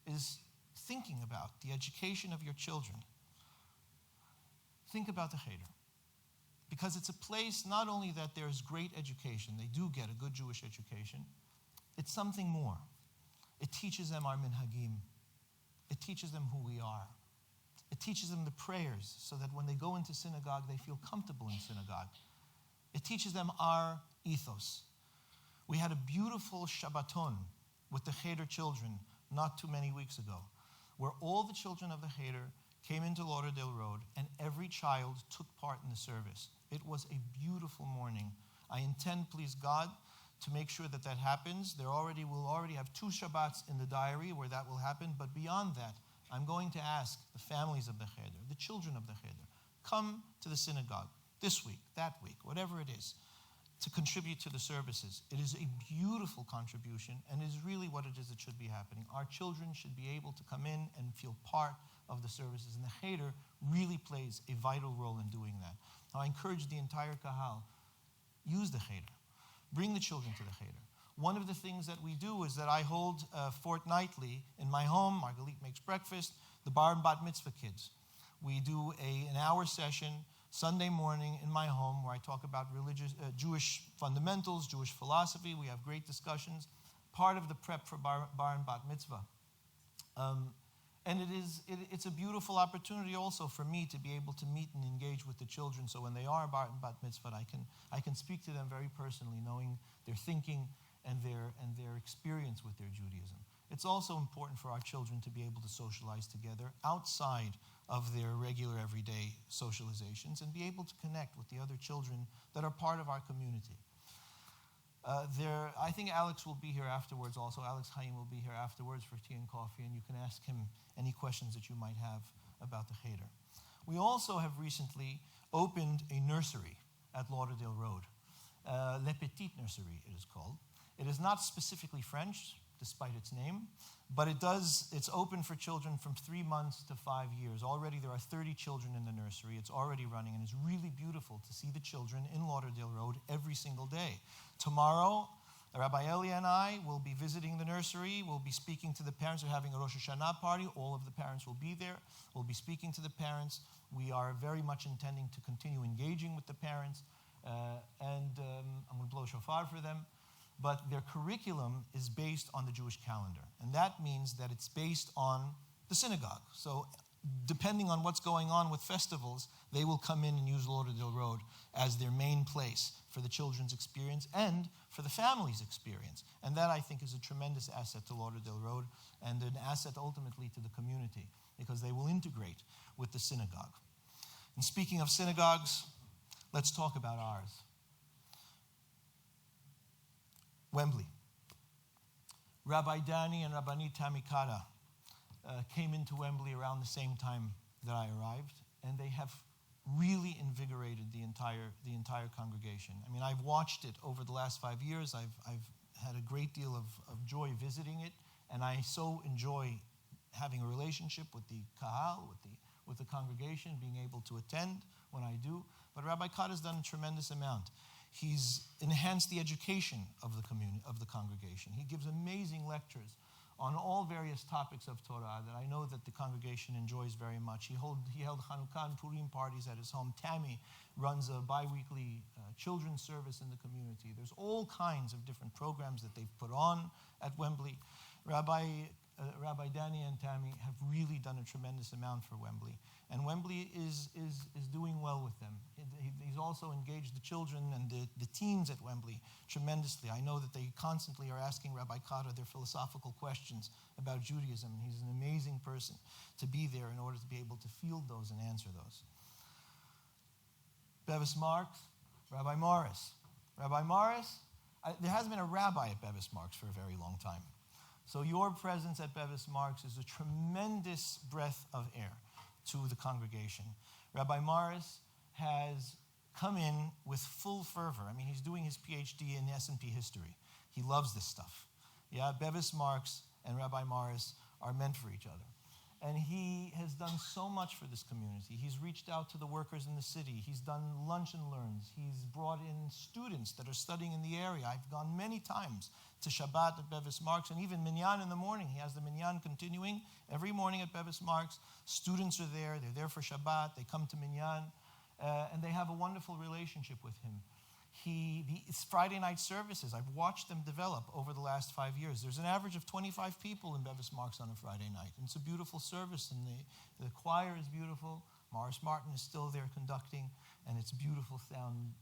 is thinking about the education of your children, think about the Cheder. Because it's a place not only that there's great education, they do get a good Jewish education, it's something more. It teaches them our minhagim. It teaches them who we are. It teaches them the prayers so that when they go into synagogue, they feel comfortable in synagogue. It teaches them our ethos. We had a beautiful Shabbaton with the Cheder children not too many weeks ago, where all the children of the Cheder came into Lauderdale Road, and every child took part in the service. It was a beautiful morning. I intend, please God, to make sure that that happens. We'll already have 2 Shabbats in the diary where that will happen, but beyond that, I'm going to ask the families of the Cheder, the children of the Cheder, come to the synagogue this week, that week, whatever it is, to contribute to the services. It is a beautiful contribution, and is really what it is that should be happening. Our children should be able to come in and feel part of the services, and the Cheder really plays a vital role in doing that. Now, I encourage the entire Kahal, use the Cheder. Bring the children to the Cheder. One of the things that we do is that I hold fortnightly in my home, Margalit makes breakfast, the bar and bat mitzvah kids. We do an hour session Sunday morning in my home where I talk about Jewish fundamentals, Jewish philosophy. We have great discussions, part of the prep for bar and bat mitzvah. And it's a beautiful opportunity also for me to be able to meet and engage with the children. So when they are bar and bat mitzvah, I can speak to them very personally, knowing their thinking and their experience with their Judaism. It's also important for our children to be able to socialize together outside of their regular everyday socializations and be able to connect with the other children that are part of our community. I think Alex will be here afterwards also. Alex Chaim will be here afterwards for tea and coffee, and you can ask him any questions that you might have about the Cheder. We also have recently opened a nursery at Lauderdale Road. Le Petit Nursery, it is called. It is not specifically French, despite its name, but it's open for children from 3 months to 5 years. Already there are 30 children in the nursery. It's already running, and it's really beautiful to see the children in Lauderdale Road every single day. Tomorrow, Rabbi Eli and I will be visiting the nursery. We'll be speaking to the parents. We're having a Rosh Hashanah party. All of the parents will be there. We'll be speaking to the parents. We are very much intending to continue engaging with the parents, and I'm going to blow shofar for them. But their curriculum is based on the Jewish calendar. And that means that it's based on the synagogue. So depending on what's going on with festivals, they will come in and use Lauderdale Road as their main place for the children's experience and for the family's experience. And that, I think, is a tremendous asset to Lauderdale Road and an asset ultimately to the community, because they will integrate with the synagogue. And speaking of synagogues, let's talk about ours. Wembley. Rabbi Danny and Rabbanit Tamikata came into Wembley around the same time that I arrived, and they have really invigorated the entire congregation. I mean, I've watched it over the last 5 years. I've had a great deal of joy visiting it, and I so enjoy having a relationship with the kahal, with the congregation, being able to attend when I do. But Rabbi Kata has done a tremendous amount. He's enhanced the education of the community, of the congregation. He gives amazing lectures on all various topics of Torah that I know that the congregation enjoys very much. He held Chanukah and Purim parties at his home. Tammy runs a bi-weekly children's service in the community. There's all kinds of different programs that they've put on at Wembley. Rabbi Danny and Tammy have really done a tremendous amount for Wembley. And Wembley is doing well with them. He's also engaged the children and the teens at Wembley tremendously. I know that they constantly are asking Rabbi Kata their philosophical questions about Judaism, and he's an amazing person to be there in order to be able to field those and answer those. Bevis Marks, Rabbi Morris. Rabbi Morris, there hasn't been a rabbi at Bevis Marks for a very long time. So your presence at Bevis Marks is a tremendous breath of air to the congregation. Rabbi Morris has come in with full fervor. I mean, he's doing his PhD in S&P history. He loves this stuff. Yeah, Bevis Marks and Rabbi Morris are meant for each other. And he has done so much for this community. He's reached out to the workers in the city. He's done lunch and learns. He's brought in students that are studying in the area. I've gone many times to Shabbat at Bevis Marks, and even Minyan in the morning. He has the Minyan continuing every morning at Bevis Marks. Students are there. They're there for Shabbat. They come to Minyan, and they have a wonderful relationship with him. It's Friday night services. I've watched them develop over the last 5 years. There's an average of 25 people in Bevis Marks on a Friday night. And it's a beautiful service, and the choir is beautiful. Morris Martin is still there conducting, and it's beautiful sound,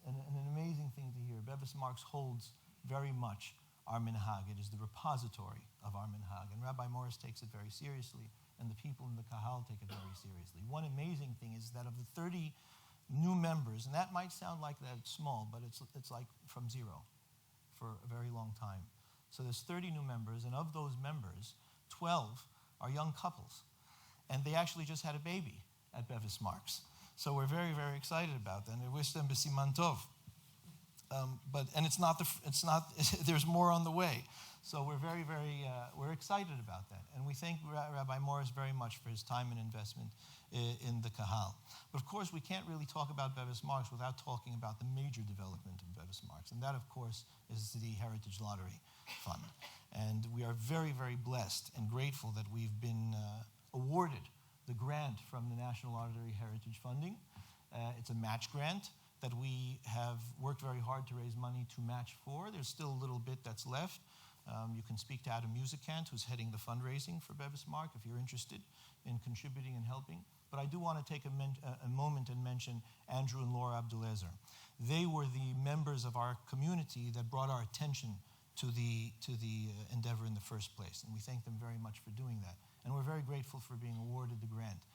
and an amazing thing to hear. Bevis Marks holds very much our minhag. It is the repository of our minhag. And Rabbi Morris takes it very seriously, and the people in the kahal take it very seriously. One amazing thing is that of the 30 new members, and that might sound like that it's small, but it's like from zero for a very long time. So there's 30 new members, and of those members, 12 are young couples. And they actually just had a baby at Bevis Marks. So we're very, very excited about that, and I wish them b'siman tov. There's more on the way. So we're very, we're excited about that. And we thank Rabbi Morris very much for his time and investment in the kahal. But of course, we can't really talk about Bevis Marks without talking about the major development of Bevis Marks. And that, of course, is the Heritage Lottery Fund. And we are very, very blessed and grateful that we've been awarded the grant from the National Lottery Heritage Funding. It's a match grant that we have worked very hard to raise money to match for. There's still a little bit that's left. You can speak to Adam Musicant, who's heading the fundraising for Bevis Mark, if you're interested in contributing and helping. But I do want to take a moment and mention Andrew and Laura Abdulazer. They were the members of our community that brought our attention to the endeavor in the first place. And we thank them very much for doing that. And we're very grateful for being awarded the grant.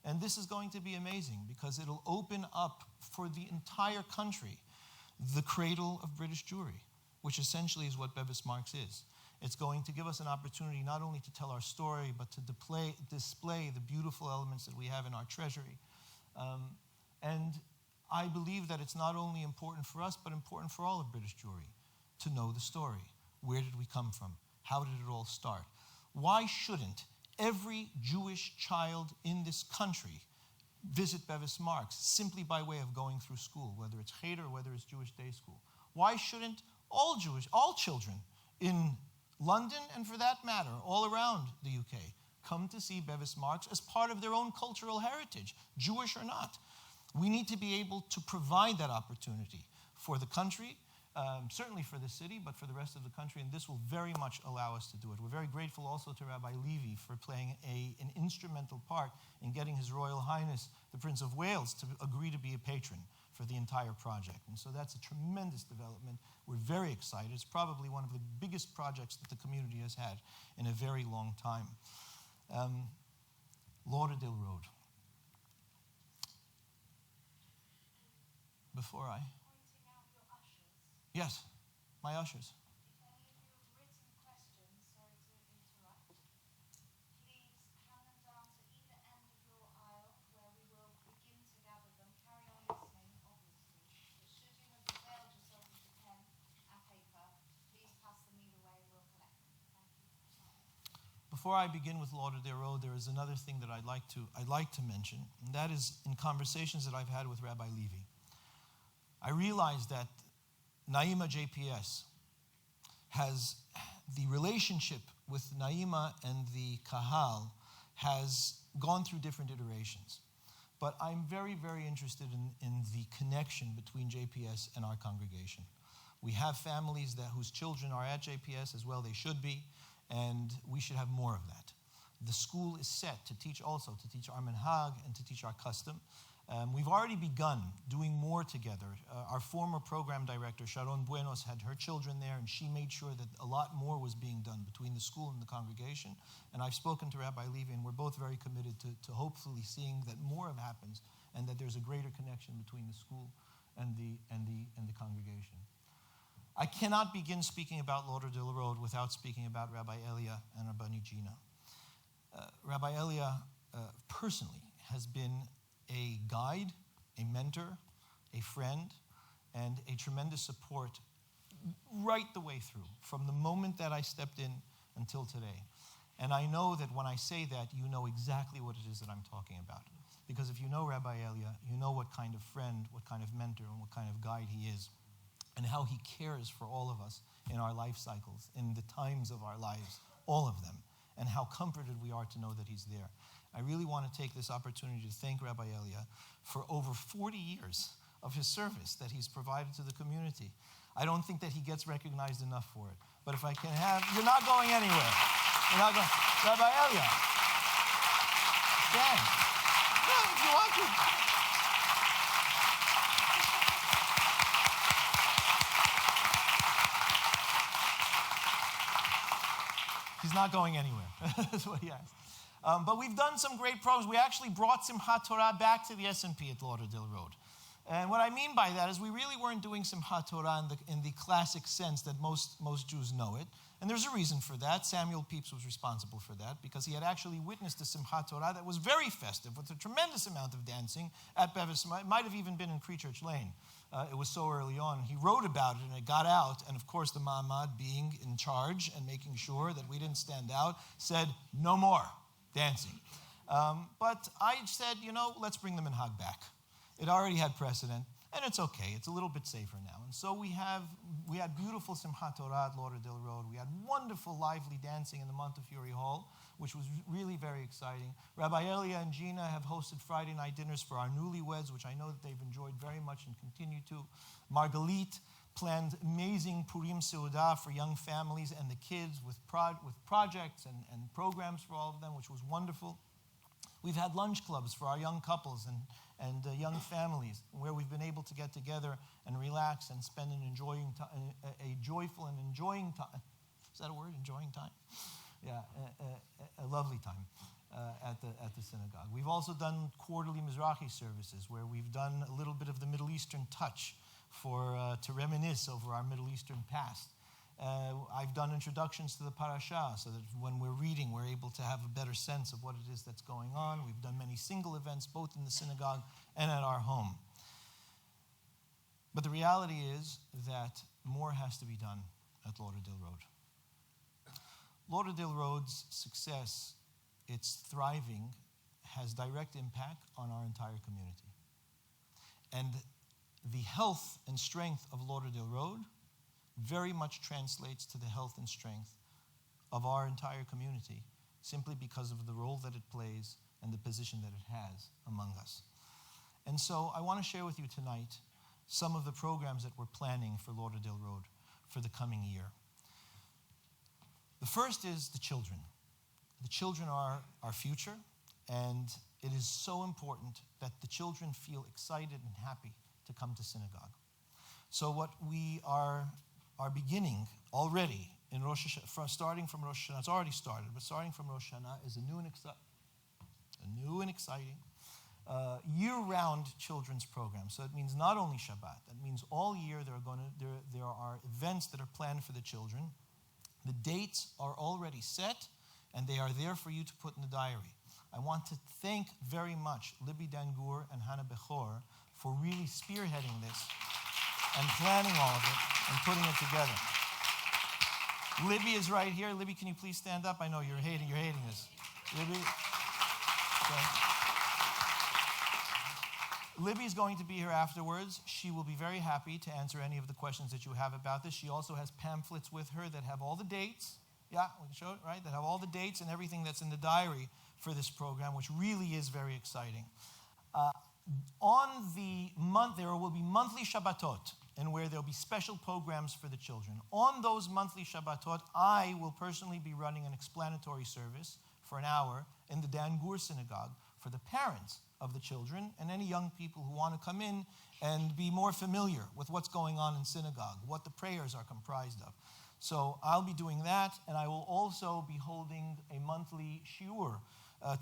And this is going to be amazing because it'll open up for the entire country the cradle of British Jewry, which essentially is what Bevis Marks is. It's going to give us an opportunity not only to tell our story, but to display the beautiful elements that we have in our treasury. And I believe that it's not only important for us, but important for all of British Jewry to know the story. Where did we come from? How did it all start? Why shouldn't every Jewish child in this country visit Bevis Marks simply by way of going through school, whether it's Cheder or whether it's Jewish day school? Why shouldn't all children in London, and for that matter, all around the UK, come to see Bevis Marks as part of their own cultural heritage, Jewish or not? We need to be able to provide that opportunity for the country, certainly for the city, but for the rest of the country, and this will very much allow us to do it. We're very grateful also to Rabbi Levy for playing an instrumental part in getting His Royal Highness, the Prince of Wales, to agree to be a patron for the entire project. And so that's a tremendous development. We're very excited. It's probably one of the biggest projects that the community has had in a very long time. Lauderdale Road. Before I... Pointing out your ushers. Yes, my ushers. If any of you have written questions, sorry to interrupt, please hand them down to either end of your aisle where we will begin to gather them. Carry on listening, obviously. But should you have availed yourself of the pen and paper, please pass them either way, we'll collect them. Thank you. Before I begin with Lauderdale Road, there is another thing that I'd like to mention, and that is in conversations that I've had with Rabbi Levy. I realized that Naima JPS has the relationship with Naima and the Kahal has gone through different iterations. But I'm very, very interested in the connection between JPS and our congregation. We have families whose children are at JPS as well, they should be, and we should have more of that. The school is set to teach our minhag and to teach our custom. We've already begun doing more together. Our former program director, Sharon Buenos, had her children there, and she made sure that a lot more was being done between the school and the congregation. And I've spoken to Rabbi Levy, and we're both very committed to hopefully seeing that more happens and that there's a greater connection between the school and the congregation. I cannot begin speaking about Lauderdale Road without speaking about Rabbi Elia and Rabbi Gina. Rabbi Elia personally has been a guide, a mentor, a friend, and a tremendous support right the way through, from the moment that I stepped in until today. And I know that when I say that, you know exactly what it is that I'm talking about. Because if you know Rabbi Elia, you know what kind of friend, what kind of mentor, and what kind of guide he is, and how he cares for all of us in our life cycles, in the times of our lives, all of them, and how comforted we are to know that he's there. I really want to take this opportunity to thank Rabbi Elia for over 40 years of his service that he's provided to the community. I don't think that he gets recognized enough for it. But if I can have, you're not going anywhere. You're not going, Rabbi Elia, stand. No, if you want to. He's not going anywhere. That's what he asked. But we've done some great programs. We actually brought Simchat Torah back to the S&P at Lauderdale Road. And what I mean by that is we really weren't doing Simchat Torah in the classic sense that most Jews know it. And there's a reason for that. Samuel Pepys was responsible for that because he had actually witnessed a Simchat Torah that was very festive with a tremendous amount of dancing at Bevis. It might have even been in Creechurch Lane. It was so early on. He wrote about it and it got out. And of course, the Ma'amad, being in charge and making sure that we didn't stand out, said, no more dancing. But I said, let's bring the minhag back. It already had precedent, and it's okay. It's a little bit safer now. And so we had beautiful Simchat Torah at Lauderdale Road. We had wonderful, lively dancing in the Montefiore Hall, which was really very exciting. Rabbi Elia and Gina have hosted Friday night dinners for our newlyweds, which I know that they've enjoyed very much and continue to. Margalit planned amazing Purim Seudah for young families and the kids with projects and programs for all of them, which was wonderful. We've had lunch clubs for our young couples and young families, where we've been able to get together and relax and spend a joyful and enjoying time. Is that a word? Enjoying time? Yeah, a lovely time at the synagogue. We've also done quarterly Mizrahi services, where we've done a little bit of the Middle Eastern touch to reminisce over our Middle Eastern past. I've done introductions to the parasha so that when we're reading, we're able to have a better sense of what it is that's going on. We've done many single events, both in the synagogue and at our home. But the reality is that more has to be done at Lauderdale Road. Lauderdale Road's success, its thriving, has direct impact on our entire community. And the health and strength of Lauderdale Road very much translates to the health and strength of our entire community, simply because of the role that it plays and the position that it has among us. And so I want to share with you tonight some of the programs that we're planning for Lauderdale Road for the coming year. The first is the children. The children are our future, and it is so important that the children feel excited and happy to come to synagogue. So what we are beginning already in Rosh Hashanah, starting from Rosh Hashanah, it's already started, but starting from Rosh Hashanah is a new and exciting year-round children's program. So it means not only Shabbat, that means all year there are events that are planned for the children. The dates are already set, and they are there for you to put in the diary. I want to thank very much Libby Dangur and Hannah Bechor for really spearheading this and planning all of it and putting it together. Libby is right here. Libby, can you please stand up? I know you're hating this. Libby. Okay. Libby's going to be here afterwards. She will be very happy to answer any of the questions that you have about this. She also has pamphlets with her that have all the dates. Yeah, we can show it, right? That have all the dates and everything that's in the diary for this program, which really is very exciting. On the month, there will be monthly Shabbatot, and where there'll be special programs for the children. On those monthly Shabbatot, I will personally be running an explanatory service for an hour in the Dan Gur Synagogue for the parents of the children and any young people who want to come in and be more familiar with what's going on in synagogue, what the prayers are comprised of. So I'll be doing that, and I will also be holding a monthly shiur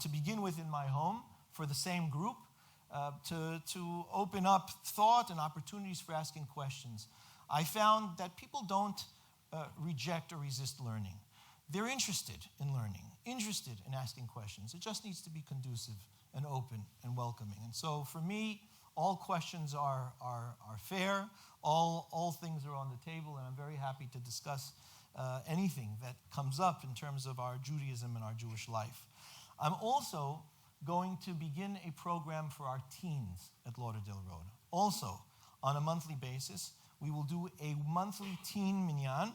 to begin with in my home for the same group, to open up thought and opportunities for asking questions. I found that people don't reject or resist learning. They're interested in learning, interested in asking questions. It just needs to be conducive and open and welcoming. And so for me, all questions are fair. All things are on the table, and I'm very happy to discuss anything that comes up in terms of our Judaism and our Jewish life. I'm also going to begin a program for our teens at Lauderdale Road. Also, on a monthly basis, we will do a monthly teen minyan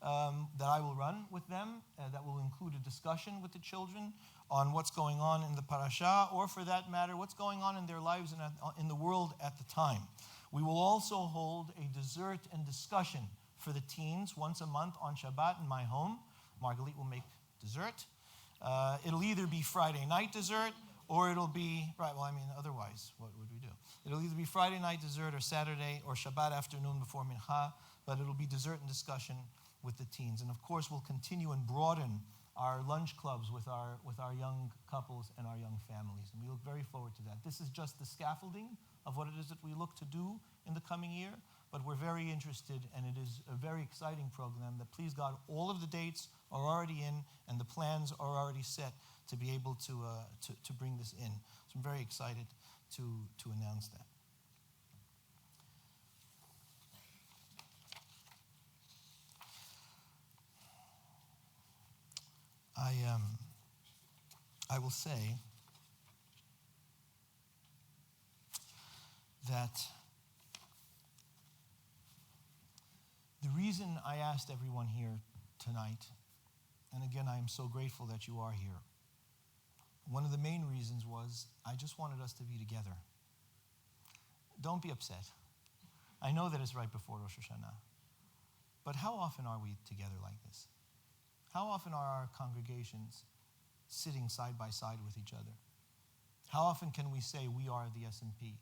that I will run with them, that will include a discussion with the children on what's going on in the parasha, or for that matter, what's going on in their lives and in the world at the time. We will also hold a dessert and discussion for the teens once a month on Shabbat in my home. Margalit will make dessert. It'll either be Friday night dessert, or it'll be, otherwise, what would we do? It'll either be Friday night dessert or Saturday or Shabbat afternoon before Mincha, but it'll be dessert and discussion with the teens. And of course, we'll continue and broaden our lunch clubs with our young couples and our young families. And we look very forward to that. This is just the scaffolding of what it is that we look to do in the coming year, but we're very interested, and it is a very exciting program that, please God, all of the dates are already in and the plans are already set to be able to bring this in. So I'm very excited to announce that. I will say that the reason I asked everyone here tonight, and again, I am so grateful that you are here, one of the main reasons was I just wanted us to be together. Don't be upset. I know that it's right before Rosh Hashanah, but how often are we together like this? How often are our congregations sitting side by side with each other? How often can we say we are the S&P?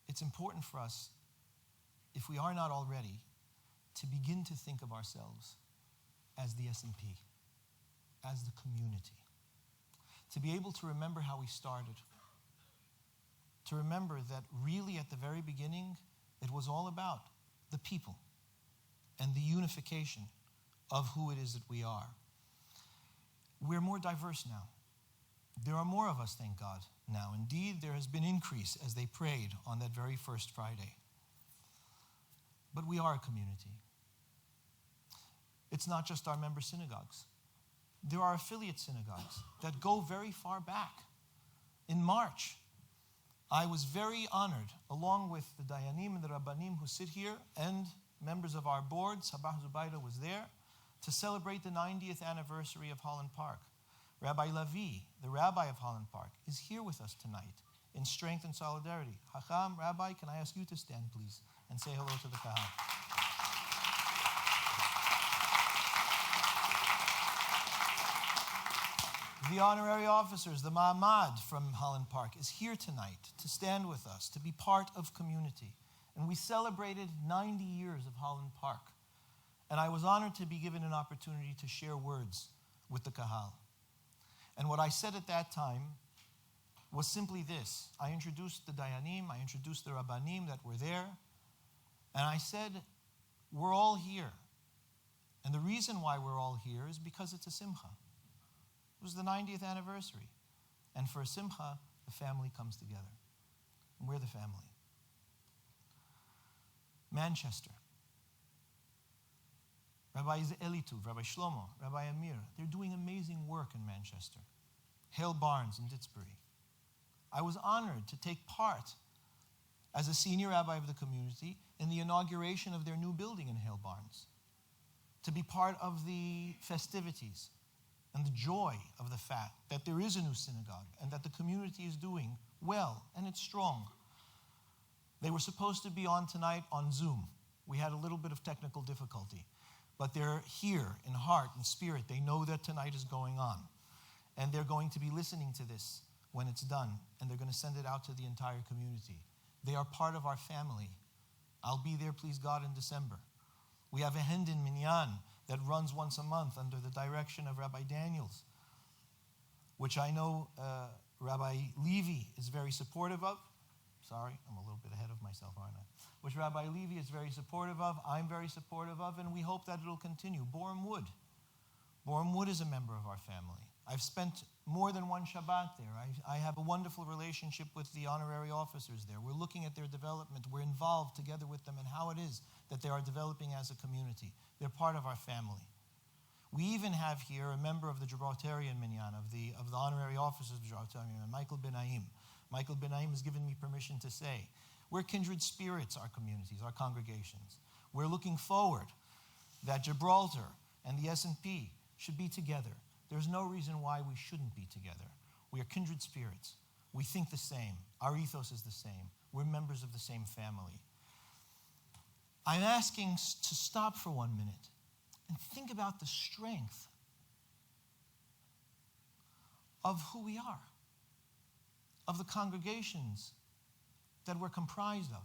It's important for us, if we are not already, to begin to think of ourselves as the S&P, as the community. To be able to remember how we started. To remember that really at the very beginning, it was all about the people and the unification of who it is that we are. We're more diverse now. There are more of us, thank God, now. Indeed, there has been increase as they prayed on that very first Friday. But we are a community. It's not just our member synagogues. There are affiliate synagogues that go very far back. In March, I was very honored, along with the Dayanim and the Rabbanim who sit here, and members of our board, Sabah Zubaydah was there, to celebrate the 90th anniversary of Holland Park. Rabbi Levi, the rabbi of Holland Park, is here with us tonight in strength and solidarity. Hacham, Rabbi, can I ask you to stand, please, and say hello to the Kahal? The honorary officers, the Ma'amad from Holland Park, is here tonight to stand with us, to be part of community. And we celebrated 90 years of Holland Park. And I was honored to be given an opportunity to share words with the Kahal. And what I said at that time was simply this. I introduced the Dayanim, I introduced the Rabbanim that were there, and I said, we're all here. And the reason why we're all here is because it's a simcha. It was the 90th anniversary. And for a simcha, the family comes together. And we're the family. Manchester. Rabbi Elituv, Rabbi Shlomo, Rabbi Amir, they're doing amazing work in Manchester. Hale Barnes in Didsbury. I was honored to take part as a senior rabbi of the community in the inauguration of their new building in Hale Barnes, to be part of the festivities and the joy of the fact that there is a new synagogue and that the community is doing well and it's strong. They were supposed to be on tonight on Zoom. We had a little bit of technical difficulty. But they're here in heart and spirit. They know that tonight is going on. And they're going to be listening to this when it's done. And they're going to send it out to the entire community. They are part of our family. I'll be there, please God, in December. We have a Hendon Minyan that runs once a month under the direction of Rabbi Daniels, which I know Rabbi Levy is very supportive of. Sorry, I'm a little bit ahead of myself, aren't I? Which Rabbi Levy is very supportive of, I'm very supportive of, and we hope that it'll continue. Borum Wood. Borum Wood is a member of our family. I've spent more than one Shabbat there. I have a wonderful relationship with the honorary officers there. We're looking at their development. We're involved together with them in how it is that they are developing as a community. They're part of our family. We even have here a member of the Gibraltarian Minyan, of the honorary officers of the Gibraltarian Minyan, Michael Ben-Naim. Michael Ben-Naim has given me permission to say, we're kindred spirits, our communities, our congregations. We're looking forward that Gibraltar and the S&P should be together. There's no reason why we shouldn't be together. We are kindred spirits. We think the same. Our ethos is the same. We're members of the same family. I'm asking to stop for 1 minute and think about the strength of who we are, of the congregations that we're comprised of.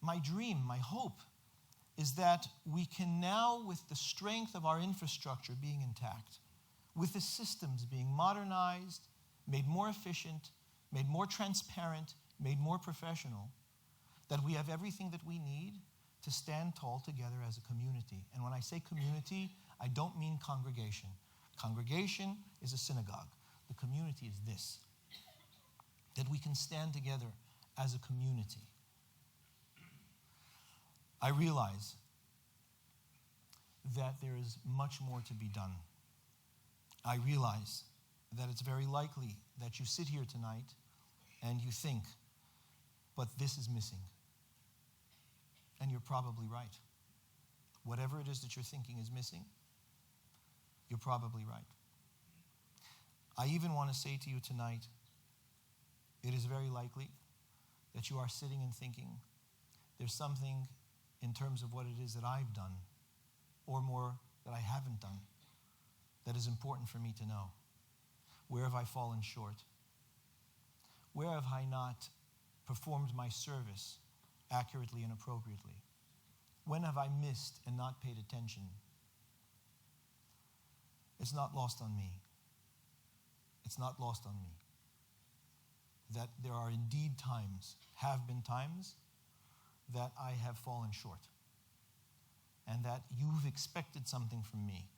My dream, my hope, is that we can now, with the strength of our infrastructure being intact, with the systems being modernized, made more efficient, made more transparent, made more professional, that we have everything that we need to stand tall together as a community. And when I say community, I don't mean congregation. Congregation is a synagogue. The community is this, that we can stand together as a community. I realize that there is much more to be done. I realize that it's very likely that you sit here tonight and you think, but this is missing. And you're probably right. Whatever it is that you're thinking is missing, you're probably right. I even want to say to you tonight, it is very likely that you are sitting and thinking, there's something in terms of what it is that I've done, or more that I haven't done, that is important for me to know. Where have I fallen short? Where have I not performed my service accurately and appropriately? When have I missed and not paid attention? It's not lost on me. It's not lost on me that there are indeed times, have been times, that I have fallen short, and that you've expected something from me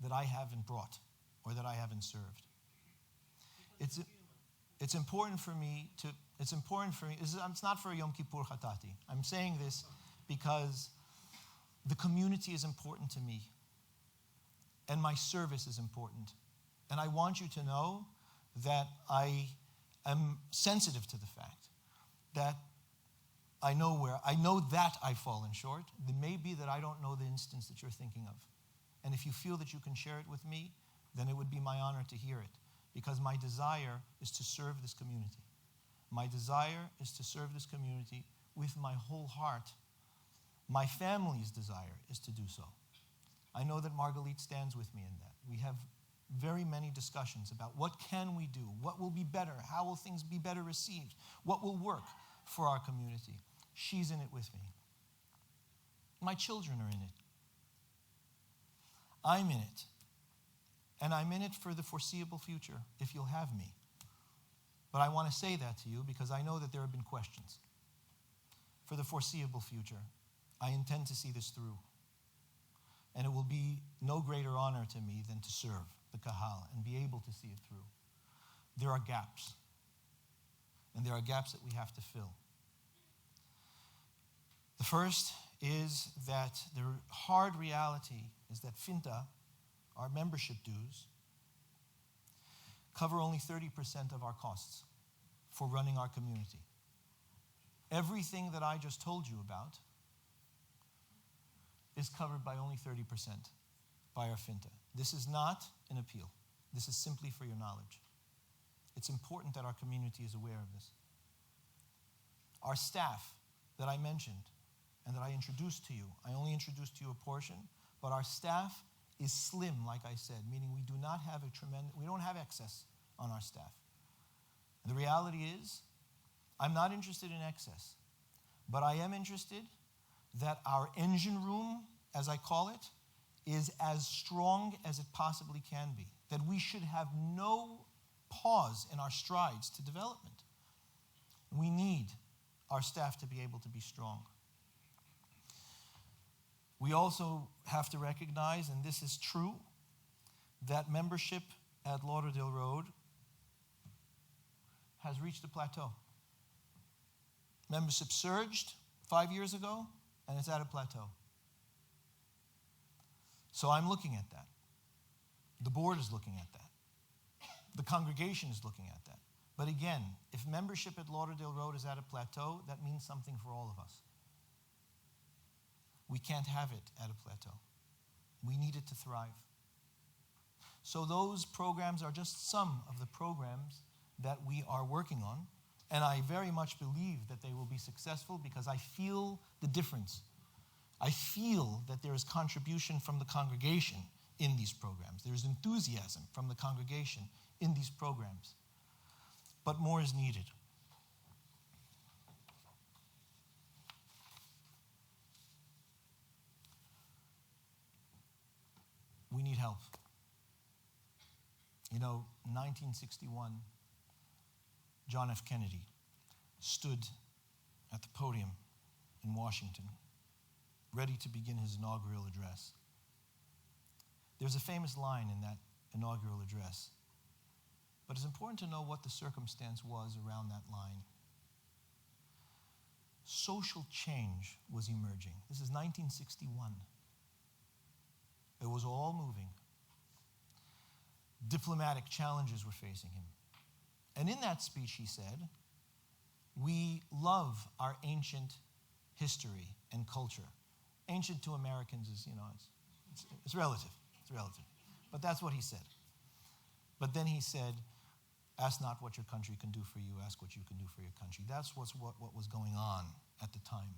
that I haven't brought or that I haven't served. It's important for me, it's not for Yom Kippur Chatati. I'm saying this because the community is important to me, and my service is important. And I want you to know that I am sensitive to the fact that I know that I've fallen short. It may be that I don't know the instance that you're thinking of. And if you feel that you can share it with me, then it would be my honor to hear it, because my desire is to serve this community. My desire is to serve this community with my whole heart. My family's desire is to do so. I know that Margalit stands with me in that. We have very many discussions about what can we do, what will be better, how will things be better received, what will work for our community. She's in it with me. My children are in it. I'm in it. And I'm in it for the foreseeable future, if you'll have me. But I want to say that to you because I know that there have been questions. For the foreseeable future, I intend to see this through. And it will be no greater honor to me than to serve the Kahal and be able to see it through. There are gaps. And there are gaps that we have to fill. The first is that the hard reality is that Finta, our membership dues, cover only 30% of our costs for running our community. Everything that I just told you about is covered by only 30% by our Finta. This is not an appeal. This is simply for your knowledge. It's important that our community is aware of this. Our staff that I mentioned and that I introduced to you, I only introduced to you a portion, but our staff is slim, like I said, meaning we don't have excess on our staff. And the reality is, I'm not interested in excess, but I am interested that our engine room, as I call it, is as strong as it possibly can be. That we should have no pause in our strides to development. We need our staff to be able to be strong. We also have to recognize, and this is true, that membership at Lauderdale Road has reached a plateau. Membership surged 5 years ago, and it's at a plateau. So I'm looking at that. The board is looking at that. The congregation is looking at that. But again, if membership at Lauderdale Road is at a plateau, that means something for all of us. We can't have it at a plateau. We need it to thrive. So those programs are just some of the programs that we are working on, and I very much believe that they will be successful because I feel the difference. I feel that there is contribution from the congregation in these programs. There is enthusiasm from the congregation in these programs. But more is needed. We need help. You know, in 1961, John F. Kennedy stood at the podium in Washington, ready to begin his inaugural address. There's a famous line in that inaugural address, but it's important to know what the circumstance was around that line. Social change was emerging. This is 1961. It was all moving. Diplomatic challenges were facing him. And in that speech, he said, we love our ancient history and culture. Ancient to Americans is, it's relative. It's relative. But that's what he said. But then he said, ask not what your country can do for you, ask what you can do for your country. That's what was going on at the time.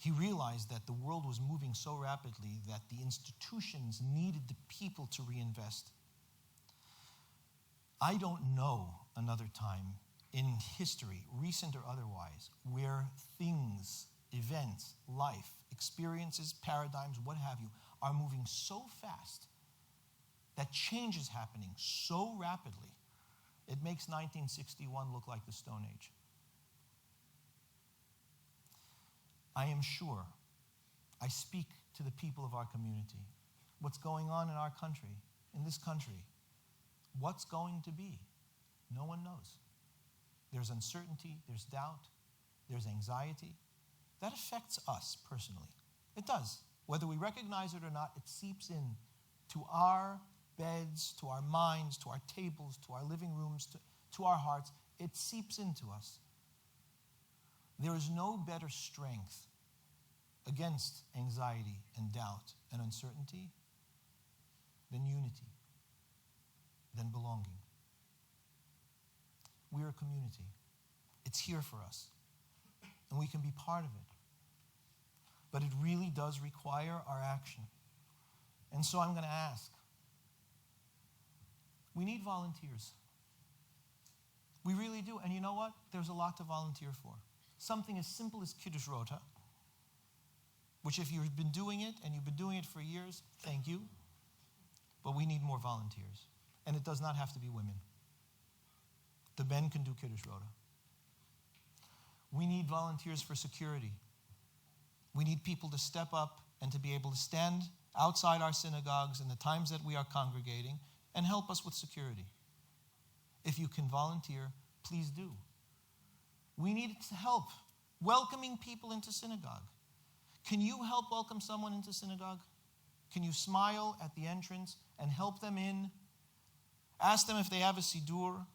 He realized that the world was moving so rapidly that the institutions needed the people to reinvest. I don't know another time in history, recent or otherwise, where things, events, life, experiences, paradigms, what have you, are moving so fast that change is happening so rapidly. It makes 1961 look like the Stone Age. I am sure, I speak to the people of our community. What's going on in our country, in this country? What's going to be? No one knows. There's uncertainty, there's doubt, there's anxiety. That affects us personally. It does. Whether we recognize it or not, it seeps in to our beds, to our minds, to our tables, to our living rooms, to our hearts. It seeps into us. There is no better strength against anxiety and doubt and uncertainty than unity, than belonging. We're a community. It's here for us, and we can be part of it. But it really does require our action. And so I'm going to ask, we need volunteers. We really do. And you know what? There's a lot to volunteer for. Something as simple as Kiddush Rota, which if you've been doing it and you've been doing it for years, thank you. But we need more volunteers. And it does not have to be women. The men can do Kiddush Rota. We need volunteers for security. We need people to step up and to be able to stand outside our synagogues in the times that we are congregating and help us with security. If you can volunteer, please do. We need help welcoming people into synagogue. Can you help welcome someone into synagogue? Can you smile at the entrance and help them in? Ask them if they have a siddur,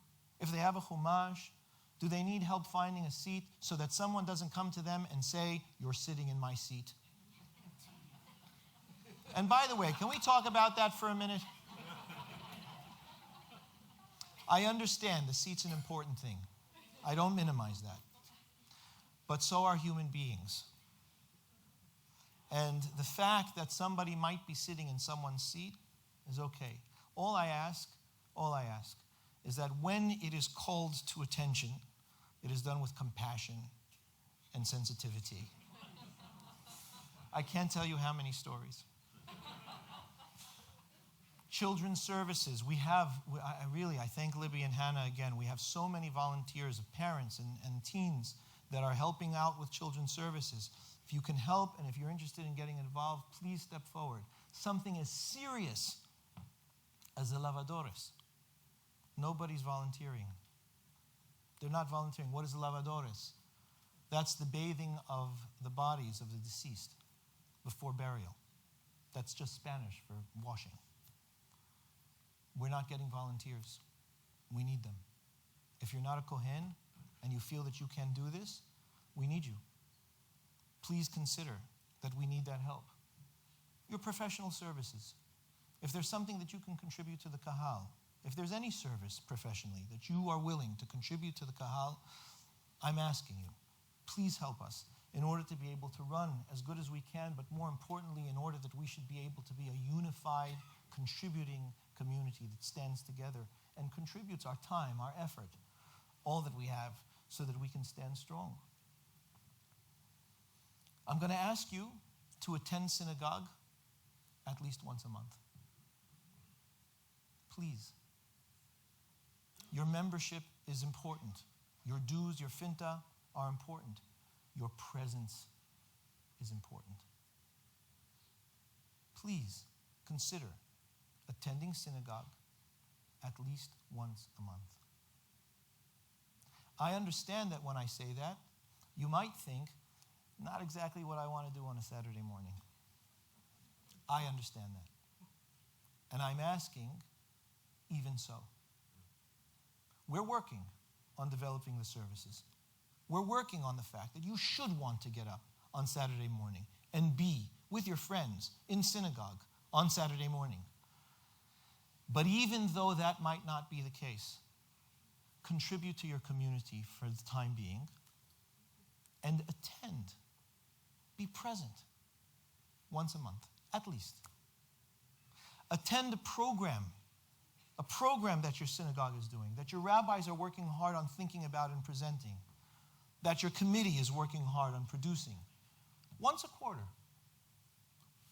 if they have a chumash. Do they need help finding a seat so that someone doesn't come to them and say, you're sitting in my seat? And by the way, can we talk about that for a minute? I understand the seat's an important thing. I don't minimize that. But so are human beings. And the fact that somebody might be sitting in someone's seat is okay. All I ask is that when it is called to attention, it is done with compassion and sensitivity. I can't tell you how many stories. Children's services, I thank Libby and Hannah again. We have so many volunteers of parents and teens that are helping out with children's services. If you can help and if you're interested in getting involved, please step forward. Something as serious as the lavadores. Nobody's volunteering. They're not volunteering. What is the lavadores? That's the bathing of the bodies of the deceased before burial. That's just Spanish for washing. We're not getting volunteers. We need them. If you're not a Kohen and you feel that you can do this, we need you. Please consider that we need that help. Your professional services. If there's something that you can contribute to the Kahal, if there's any service professionally that you are willing to contribute to the Kahal, I'm asking you, please help us in order to be able to run as good as we can, but more importantly, in order that we should be able to be a unified, contributing community that stands together and contributes our time, our effort, all that we have, so that we can stand strong. I'm going to ask you to attend synagogue at least once a month. Please. Your membership is important. Your dues, your finta are important. Your presence is important. Please consider attending synagogue at least once a month. I understand that when I say that, you might think, not exactly what I want to do on a Saturday morning. I understand that. And I'm asking, even so. We're working on developing the services. We're working on the fact that you should want to get up on Saturday morning and be with your friends in synagogue on Saturday morning. But even though that might not be the case, contribute to your community for the time being and attend. Be present once a month, at least. Attend a program that your synagogue is doing, that your rabbis are working hard on thinking about and presenting, that your committee is working hard on producing. Once a quarter.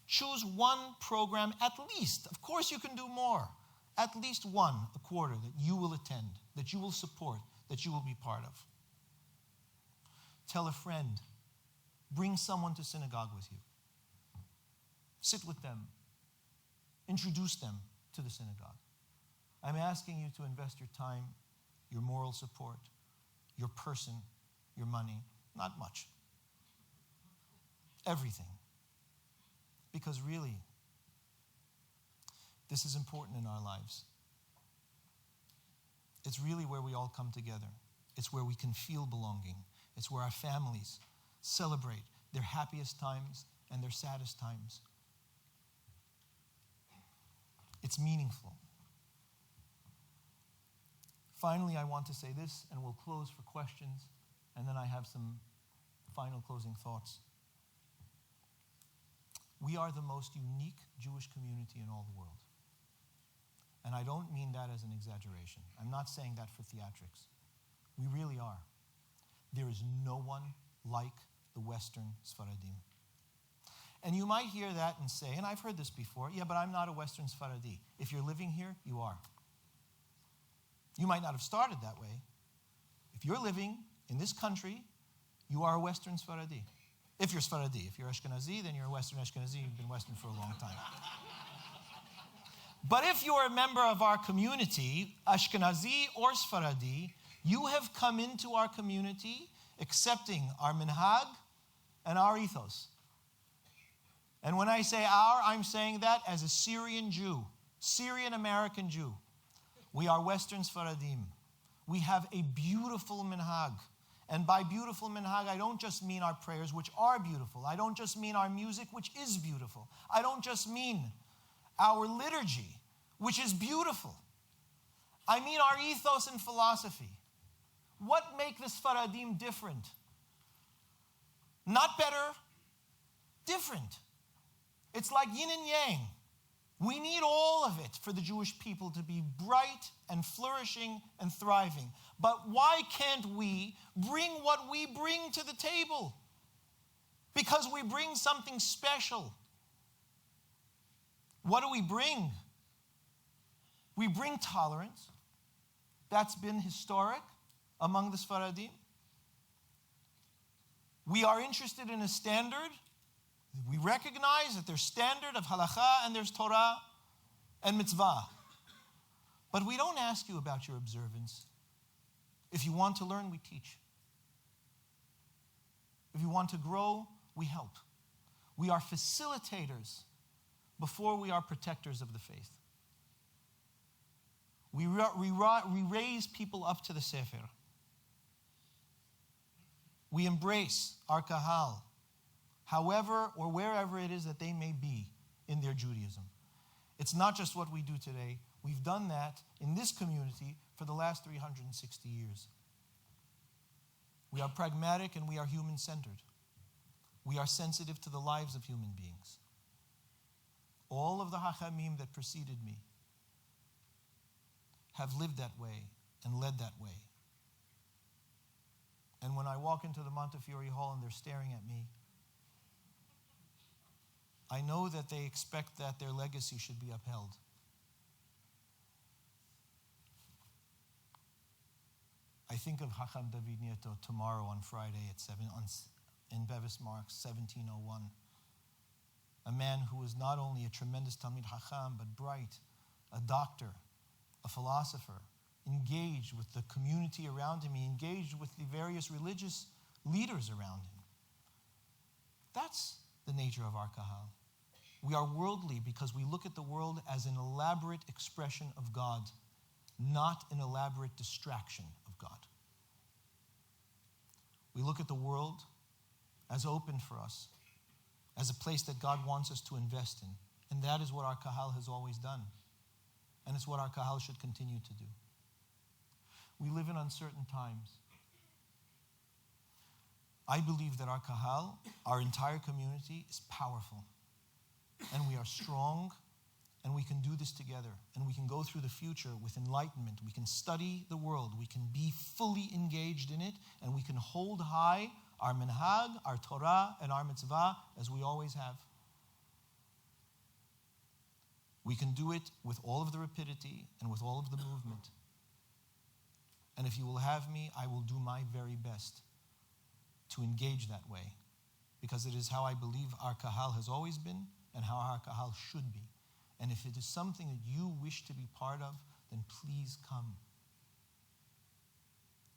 Choose one program at least. Of course you can do more. At least one a quarter that you will attend, that you will support, that you will be part of. Tell a friend. Bring someone to synagogue with you. Sit with them. Introduce them to the synagogue. I'm asking you to invest your time, your moral support, your person, your money. Not much. Everything. Because really, this is important in our lives. It's really where we all come together. It's where we can feel belonging. It's where our families celebrate their happiest times and their saddest times. It's meaningful. Finally, I want to say this, and we'll close for questions, and then I have some final closing thoughts. We are the most unique Jewish community in all the world. And I don't mean that as an exaggeration. I'm not saying that for theatrics. We really are. There is no one like the Western Sfaradim. And you might hear that and say, and I've heard this before, yeah, but I'm not a Western Sfaradi. If you're living here, you are. You might not have started that way. If you're living in this country, you are a Western Sfaradi. If you're Sfaradi. If you're Ashkenazi, then you're a Western Ashkenazi. You've been Western for a long time. But if you're a member of our community, Ashkenazi or Sfaradi, you have come into our community accepting our minhag and our ethos. And when I say our, I'm saying that as a Syrian Jew, Syrian American Jew. We are Western Sfaradim. We have a beautiful minhag. And by beautiful minhag, I don't just mean our prayers, which are beautiful. I don't just mean our music, which is beautiful. I don't just mean our liturgy, which is beautiful. I mean our ethos and philosophy. What makes the Sfaradim different? Not better, different. It's like yin and yang. We need all of it for the Jewish people to be bright and flourishing and thriving. But why can't we bring what we bring to the table? Because we bring something special. What do we bring? We bring tolerance. That's been historic among the Sfaradim. We are interested in a standard. We recognize that there's standard of halakha and there's Torah and mitzvah. But we don't ask you about your observance. If you want to learn, we teach. If you want to grow, we help. We are facilitators before we are protectors of the faith. We raise people up to the Sefer. We embrace our kahal, however or wherever it is that they may be in their Judaism. It's not just what we do today. We've done that in this community for the last 360 years. We are pragmatic and we are human-centered. We are sensitive to the lives of human beings. All of the Hachamim that preceded me have lived that way and led that way. And when I walk into the Montefiore Hall and they're staring at me, I know that they expect that their legacy should be upheld. I think of Hacham David Nieto tomorrow on Friday at 7 in Bevis Marks, 1701. A man who was not only a tremendous Talmid Hacham, but bright, a doctor, a philosopher, engaged with the community around him. He engaged with the various religious leaders around him. That's the nature of our kahal. We are worldly because we look at the world as an elaborate expression of God, not an elaborate distraction of God. We look at the world as open for us, as a place that God wants us to invest in. And that is what our kahal has always done. And it's what our kahal should continue to do. We live in uncertain times. I believe that our kahal, our entire community, is powerful. And we are strong, and we can do this together. And we can go through the future with enlightenment. We can study the world. We can be fully engaged in it. And we can hold high our minhag, our Torah, and our mitzvah, as we always have. We can do it with all of the rapidity and with all of the movement. And if you will have me, I will do my very best to engage that way, because it is how I believe our kahal has always been and how our kahal should be. And if it is something that you wish to be part of, then please come.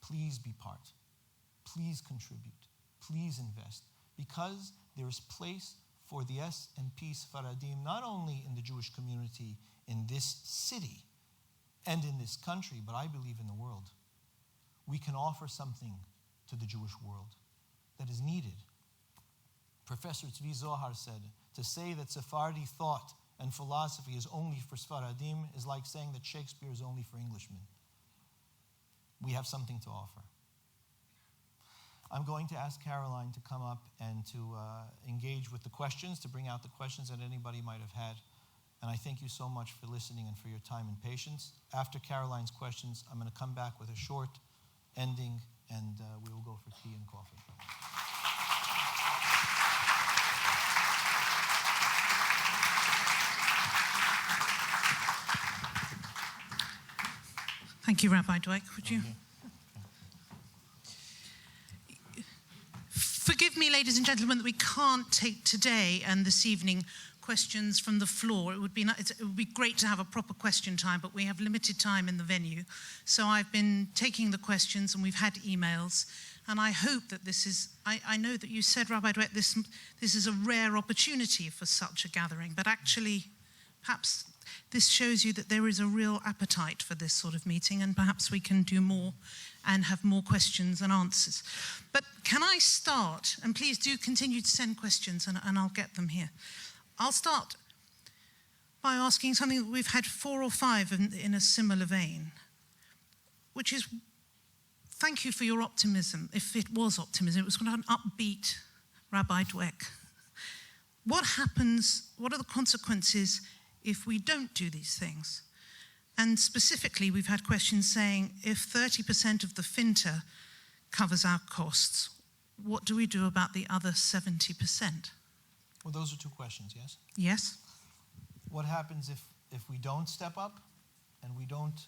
Please be part. Please contribute. Please invest. Because there is place for the S&P Sfaradim, not only in the Jewish community in this city and in this country, but I believe in the world. We can offer something to the Jewish world that is needed. Professor Tzvi Zohar said, to say that Sephardi thought and philosophy is only for Sfaradim is like saying that Shakespeare is only for Englishmen. We have something to offer. I'm going to ask Caroline to come up and to engage with the questions, to bring out the questions that anybody might have had. And I thank you so much for listening and for your time and patience. After Caroline's questions, I'm going to come back with a short ending, and we will go for tea and coffee. Thank you, Rabbi Dweck. Would you? Forgive me, ladies and gentlemen, that we can't take today and this evening questions from the floor. It would be great to have a proper question time, but we have limited time in the venue. So I've been taking the questions, and we've had emails. And I hope that this is, I know that you said, Rabbi Dweck, this is a rare opportunity for such a gathering, but actually, perhaps this shows you that there is a real appetite for this sort of meeting, and perhaps we can do more and have more questions and answers. But can I start, and please do continue to send questions, and I'll get them here. I'll start by asking something that we've had 4 or 5 in a similar vein, which is, thank you for your optimism. If it was optimism, it was an upbeat Rabbi Dweck. What happens, what are the consequences if we don't do these things? And specifically, we've had questions saying, if 30% of the finta covers our costs, what do we do about the other 70%? Well, those are 2 questions, yes? Yes. What happens if we don't step up and we don't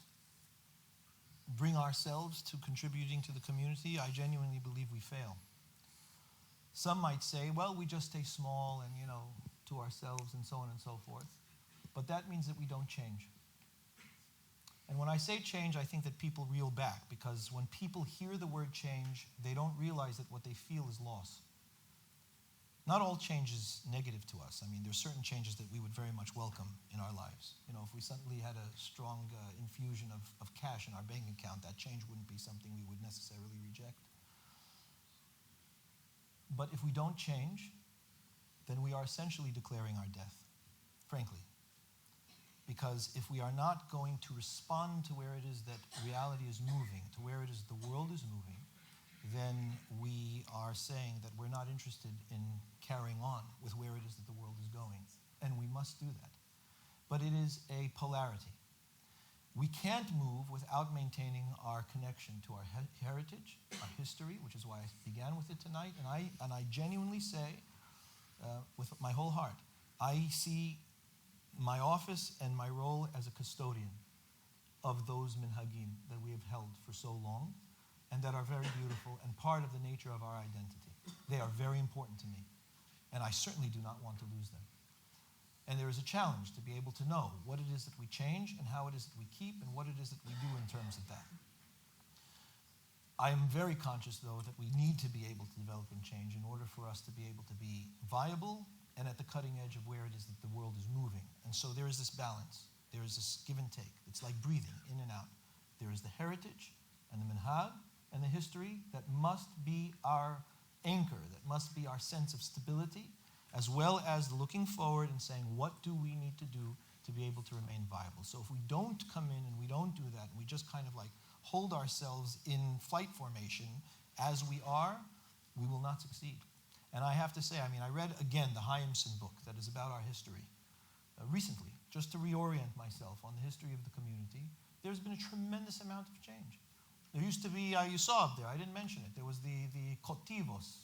bring ourselves to contributing to the community? I genuinely believe we fail. Some might say, well, we just stay small and, to ourselves and so on and so forth. But that means that we don't change. And when I say change, I think that people reel back, because when people hear the word change, they don't realize that what they feel is loss. Not all change is negative to us. I mean, there's certain changes that we would very much welcome in our lives. If we suddenly had a strong infusion of cash in our bank account, that change wouldn't be something we would necessarily reject. But if we don't change, then we are essentially declaring our death, frankly. Because if we are not going to respond to where it is that reality is moving, to where it is the world is moving, then we are saying that we're not interested in carrying on with where it is that the world is going. And we must do that. But it is a polarity. We can't move without maintaining our connection to our heritage, our history, which is why I began with it tonight. And I genuinely say, with my whole heart, I see my office and my role as a custodian of those minhagim that we have held for so long, and that are very beautiful and part of the nature of our identity. They are very important to me, and I certainly do not want to lose them. And there is a challenge to be able to know what it is that we change and how it is that we keep and what it is that we do in terms of that. I am very conscious, though, that we need to be able to develop and change in order for us to be able to be viable and at the cutting edge of where it is that the world is moving. And so there is this balance. There is this give and take. It's like breathing in and out. There is the heritage and the minhag and the history that must be our anchor, that must be our sense of stability, as well as the looking forward and saying, what do we need to do to be able to remain viable? So if we don't come in and we don't do that, and we just kind of like hold ourselves in flight formation as we are, we will not succeed. And I have to say, I read again the Hayimson book that is about our history recently, just to reorient myself on the history of the community. There's been a tremendous amount of change. There used to be, you saw up there, I didn't mention it, there was the Kotivos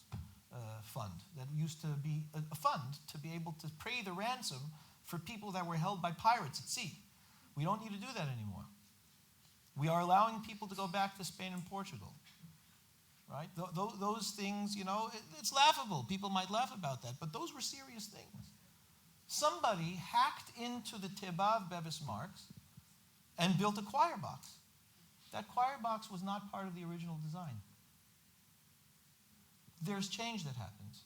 fund that used to be a fund to be able to pay the ransom for people that were held by pirates at sea. We don't need to do that anymore. We are allowing people to go back to Spain and Portugal, right? Those things, it's laughable. People might laugh about that, but those were serious things. Somebody hacked into the Tebav Bevis Marks and built a choir box. That choir box was not part of the original design. There's change that happens.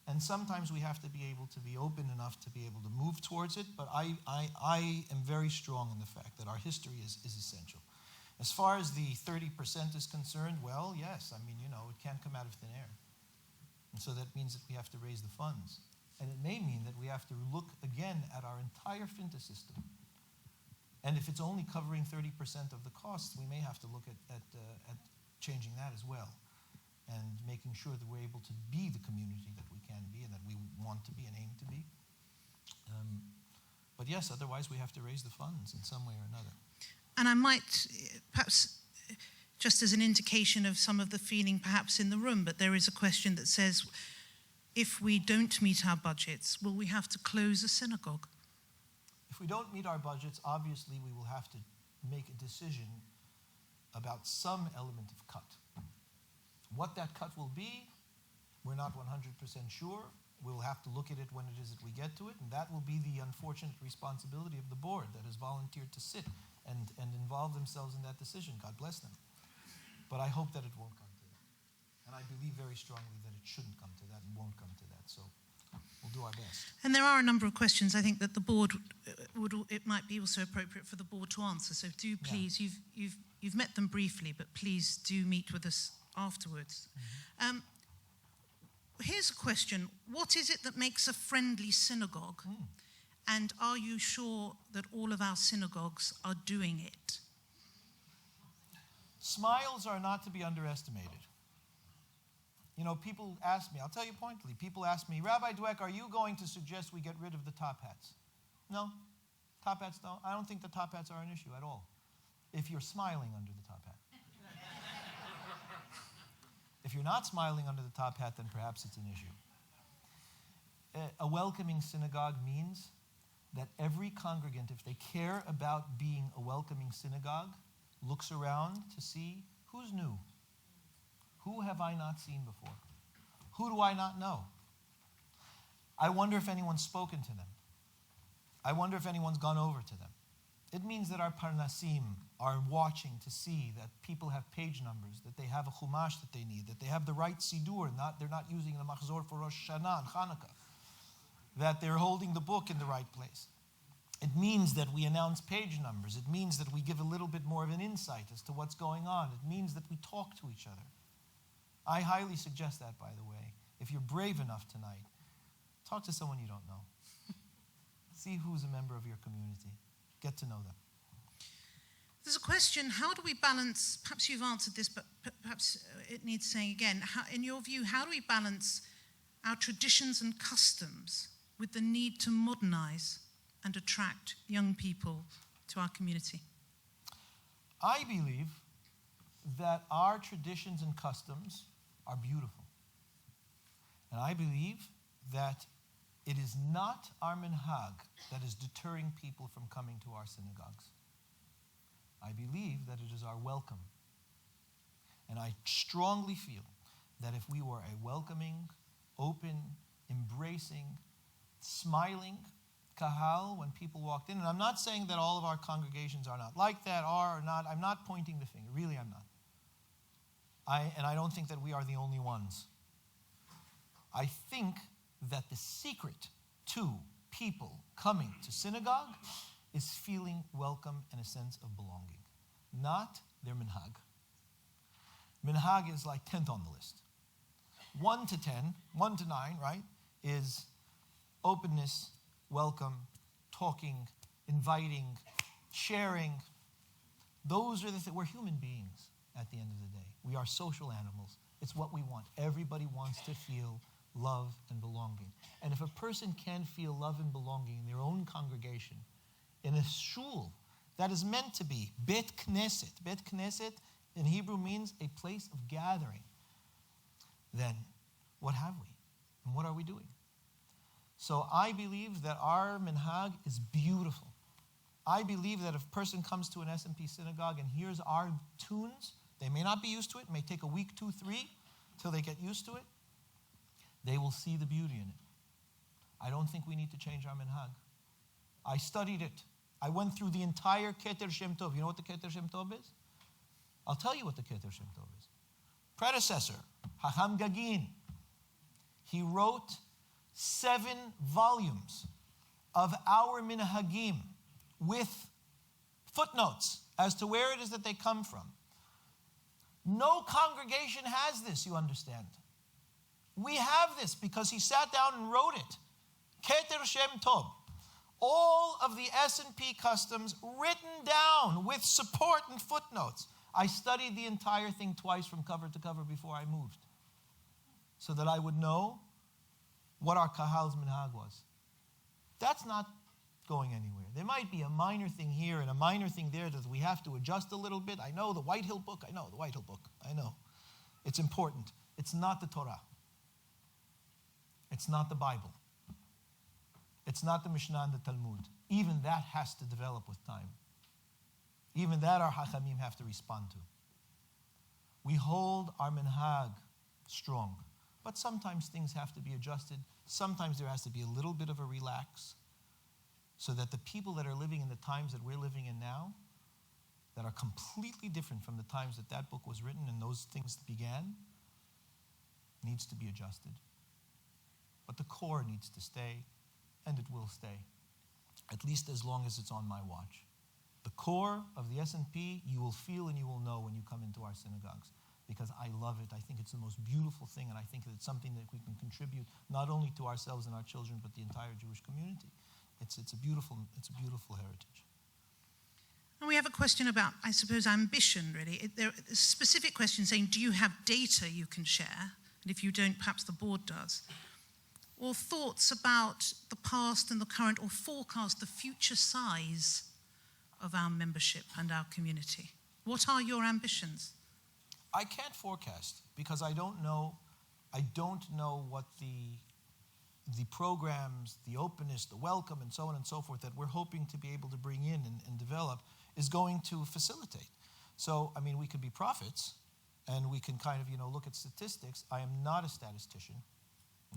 And sometimes we have to be able to be open enough to be able to move towards it, but I am very strong in the fact that our history is essential. As far as the 30% is concerned, well, yes, it can't come out of thin air. And so that means that we have to raise the funds. And it may mean that we have to look again at our entire finta system. And if it's only covering 30% of the costs, we may have to look at changing that as well, and making sure that we're able to be the community that we can be and that we want to be and aim to be. But yes, otherwise we have to raise the funds in some way or another. And I might, perhaps, just as an indication of some of the feeling perhaps in the room, but there is a question that says, if we don't meet our budgets, will we have to close a synagogue? If we don't meet our budgets, obviously we will have to make a decision about some element of cut. What that cut will be, we're not 100% sure. We'll have to look at it when it is that we get to it, and that will be the unfortunate responsibility of the board that has volunteered to sit and involve themselves in that decision. God bless them. But I hope that it won't come to that. And I believe very strongly that it shouldn't come to that and won't come to that. So we'll do our best. And there are a number of questions I think that the board it might be also appropriate for the board to answer. So do please, you've met them briefly, but please do meet with us afterwards. Mm-hmm. Here's a question. What is it that makes a friendly synagogue? And are you sure that all of our synagogues are doing it? Smiles are not to be underestimated. People ask me, I'll tell you pointedly, people ask me, Rabbi Dweck, are you going to suggest we get rid of the top hats? No, top hats don't. I don't think the top hats are an issue at all, if you're smiling under the top hat. If you're not smiling under the top hat, then perhaps it's an issue. A welcoming synagogue means that every congregant, if they care about being a welcoming synagogue, looks around to see who's new. Who have I not seen before? Who do I not know? I wonder if anyone's spoken to them. I wonder if anyone's gone over to them. It means that our parnasim are watching to see that people have page numbers, that they have a chumash that they need, that they have the right sidur, they're not using the machzor for Rosh Hashanah and Hanukkah, that they're holding the book in the right place. It means that we announce page numbers. It means that we give a little bit more of an insight as to what's going on. It means that we talk to each other. I highly suggest that, by the way. If you're brave enough tonight, talk to someone you don't know. See who's a member of your community. Get to know them. There's a question, how do we balance, perhaps you've answered this, but perhaps it needs saying again, in your view, how do we balance our traditions and customs with the need to modernize and attract young people to our community? I believe that our traditions and customs are beautiful. And I believe that it is not our minhag that is deterring people from coming to our synagogues. I believe that it is our welcome. And I strongly feel that if we were a welcoming, open, embracing, smiling kahal when people walked in, and I'm not saying that all of our congregations are not like that, are or not. I'm not pointing the finger. Really, I'm not. And I don't think that we are the only ones. I think that the secret to people coming to synagogue is feeling welcome and a sense of belonging, not their minhag. Minhag is like 10th on the list. 1 to 10, 1 to 9, right, is openness, welcome, talking, inviting, sharing. Those are we're human beings at the end of the day. We are social animals. It's what we want. Everybody wants to feel love and belonging. And if a person can feel love and belonging in their own congregation, in a shul that is meant to be Bet Knesset. Bet Knesset in Hebrew means a place of gathering. Then what have we? And what are we doing? So I believe that our minhag is beautiful. I believe that if a person comes to an S&P synagogue and hears our tunes, they may not be used to it. It may take a week, 2, 3, till they get used to it. They will see the beauty in it. I don't think we need to change our minhag. I studied it. I went through the entire Keter Shem Tov. You know what the Keter Shem Tov is? I'll tell you what the Keter Shem Tov is. Predecessor, Hacham Gagin, he wrote 7 volumes of our minhagim with footnotes as to where it is that they come from. No congregation has this, you understand. We have this because he sat down and wrote it. Keter Shem Tov. All of the S&P customs written down with support and footnotes. I studied the entire thing twice from cover to cover before I moved, so that I would know what our kahal's minhag was. That's not going anywhere. There might be a minor thing here and a minor thing there that we have to adjust a little bit. I know the White Hill book. I know. It's important. It's not the Torah. It's not the Bible. It's not the Mishnah and the Talmud. Even that has to develop with time. Even that our Hachamim have to respond to. We hold our minhag strong. But sometimes things have to be adjusted. Sometimes there has to be a little bit of a relax so that the people that are living in the times that we're living in now, that are completely different from the times that that book was written and those things began, needs to be adjusted. But the core needs to stay, and it will stay, at least as long as it's on my watch. The core of the S&P, you will feel and you will know when you come into our synagogues, because I love it. I think it's the most beautiful thing, and I think that it's something that we can contribute not only to ourselves and our children, but the entire Jewish community. It's a beautiful heritage. And we have a question about, I suppose, ambition, really. There is a specific question saying, do you have data you can share? And if you don't, perhaps the board does. Or thoughts about the past and the current, or forecast the future size of our membership and our community. What are your ambitions? I can't forecast because I don't know what the programs, the openness, the welcome, and so on and so forth that we're hoping to be able to bring in and develop is going to facilitate. So, I mean, we could be prophets and we can kind of, look at statistics. I am not a statistician.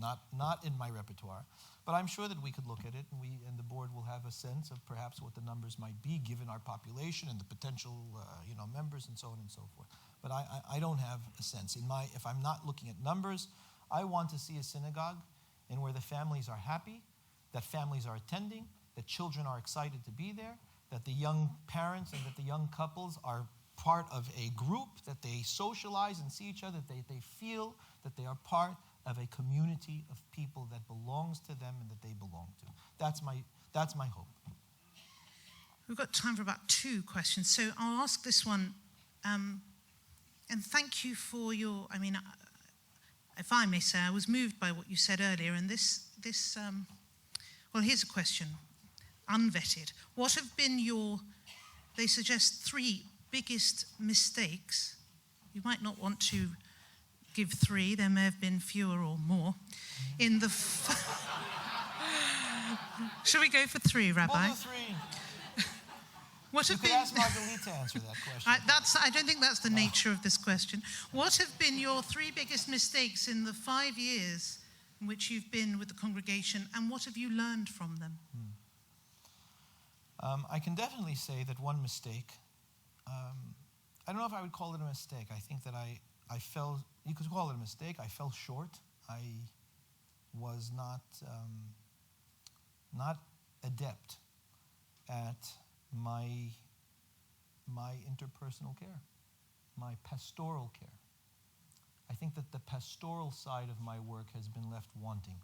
Not in my repertoire, but I'm sure that we could look at it, and the board will have a sense of perhaps what the numbers might be given our population and the potential, members and so on and so forth. But I don't have a sense. If I'm not looking at numbers, I want to see a synagogue in where the families are happy, that families are attending, that children are excited to be there, that the young parents and that the young couples are part of a group, that they socialize and see each other, that they feel that they are part of a community of people that belongs to them and that they belong to. That's my hope. We've got time for about 2 questions, so I'll ask this one. And thank you for your, if I may say, I was moved by what you said earlier, and well, here's a question, unvetted. What have been they suggest 3 biggest mistakes? You might not want to give 3, there may have been fewer or more. Shall we go for 3, Rabbi? We'll do 3. What You have could been? ask Marguerite to answer that question. I don't think that's the nature of this question. What have been your 3 biggest mistakes in the 5 years in which you've been with the congregation, and what have you learned from them? I can definitely say that one mistake, I don't know if I would call it a mistake. I think that I fell, you could call it a mistake. I fell short. I was not adept at my interpersonal care, my pastoral care. I think that the pastoral side of my work has been left wanting.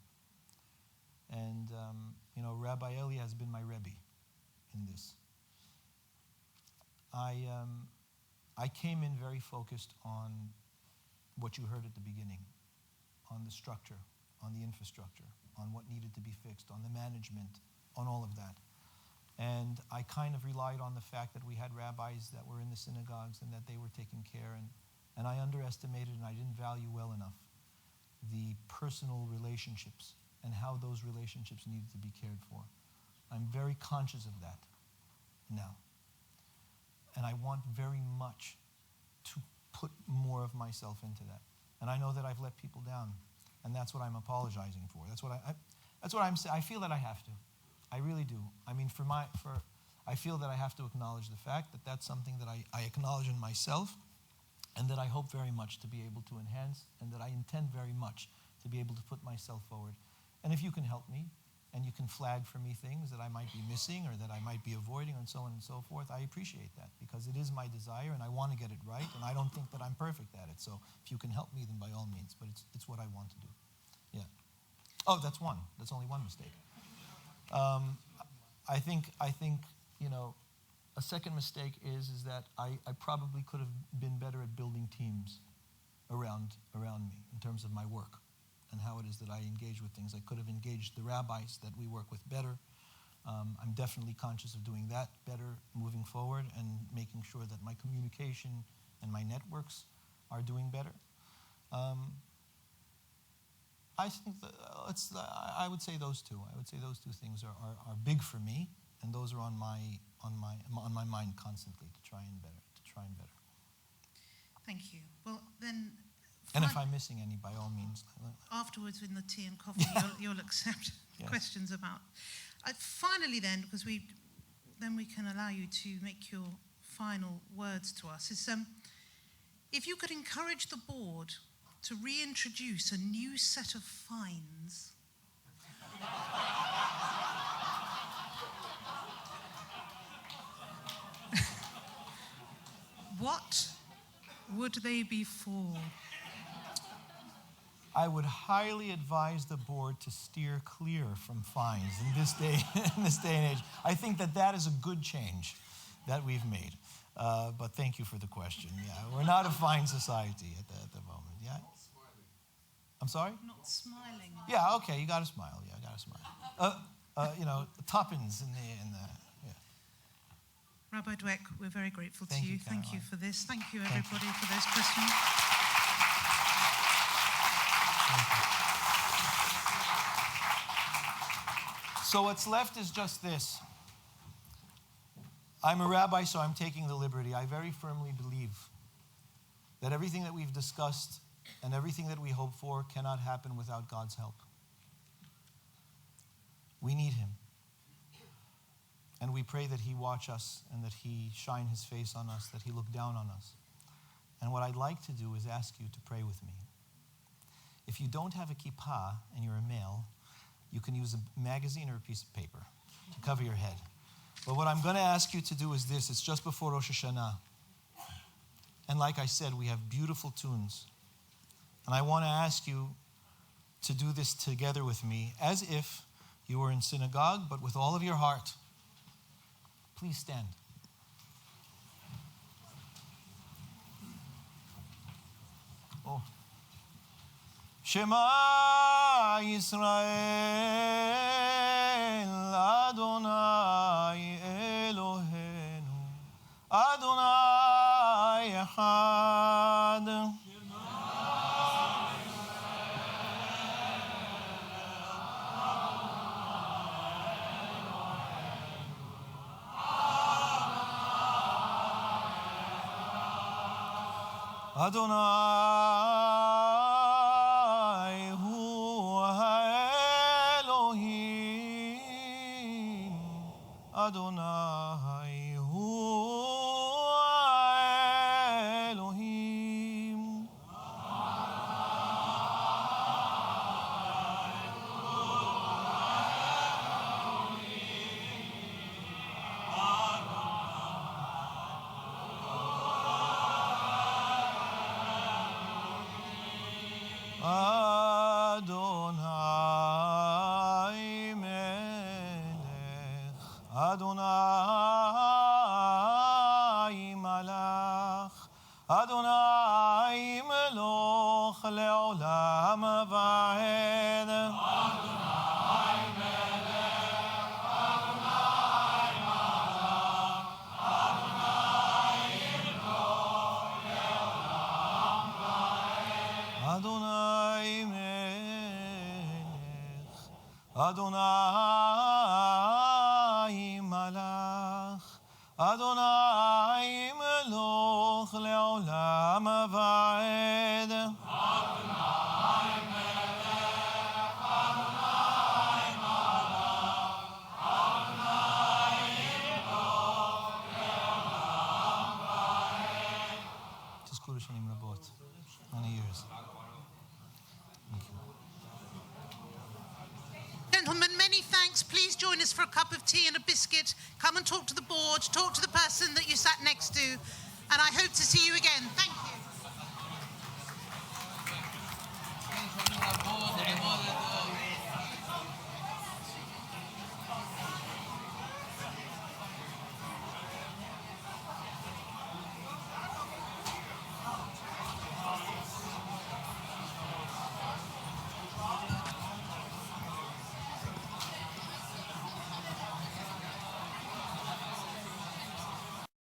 And, Rabbi Eli has been my Rebbe in this. I came in very focused on what you heard at the beginning, on the structure, on the infrastructure, on what needed to be fixed, on the management, on all of that. And I kind of relied on the fact that we had rabbis that were in the synagogues and that they were taking care. And I underestimated and I didn't value well enough the personal relationships and how those relationships needed to be cared for. I'm very conscious of that now. And I want very much to put more of myself into that. And I know that I've let people down. And that's what I'm apologizing for. That's what I'm saying. I feel that I have to. I really do. I mean, I feel that I have to acknowledge the fact that that's something that I acknowledge in myself, and that I hope very much to be able to enhance, and that I intend very much to be able to put myself forward. And if you can help me, and you can flag for me things that I might be missing or that I might be avoiding, and so on and so forth, I appreciate that, because it is my desire, and I want to get it right, and I don't think that I'm perfect at it. So if you can help me, then by all means. But it's what I want to do. Yeah. Oh, that's one. That's only one mistake. I think a second mistake is that I probably could have been better at building teams around me in terms of my work and how it is that I engage with things. I could have engaged the rabbis that we work with better. I'm definitely conscious of doing that better moving forward and making sure that my communication and my networks are doing better. I think I would say those two. I would say those two things are big for me, and those are on my mind constantly to try and better. Thank you. Well, then. And if I'm missing any, by all means. Afterwards, in the tea and coffee, you'll accept yes. questions about. Finally, then, because we can allow you to make your final words to us. Is if you could encourage the board to reintroduce a new set of fines. What would they be for? I would highly advise the board to steer clear from fines in this day and age. I think that is a good change that we've made. But thank you for the question. Yeah, we're not a fine society at the moment. Yeah. I'm sorry? Not smiling. Yeah, okay, you gotta smile. Yeah, gotta smile. Toppings in the yeah. Rabbi Dweck, we're very grateful to you. Caroline. Thank you for this. Thank you, everybody, for those questions. So what's left is just this. I'm a rabbi, so I'm taking the liberty. I very firmly believe that everything that we've discussed and everything that we hope for cannot happen without God's help. We need Him. And we pray that He watch us and that He shine His face on us, that He look down on us. And what I'd like to do is ask you to pray with me. If you don't have a kippah and you're a male, you can use a magazine or a piece of paper to cover your head. But what I'm going to ask you to do is this. It's just before Rosh Hashanah. And like I said, we have beautiful tunes. And I want to ask you to do this together with me as if you were in synagogue, but with all of your heart. Please stand. Oh. Shema Yisrael Adonai Eloheinu Adonai Echad. Adonai hu Elohim. Adonai hu Elohim. Adonai melech, Adonai malach, Adonai meloch leolam va'ed. Adonai melech, Adonai malach, Adonai meloch leolam va'ed. תזכו לשנים רבות. Many years. Gentlemen, many thanks. Please join us for a cup of tea and a biscuit. Come and talk to the board, talk to the person that you sat next to, and I hope to see you again. Thank you.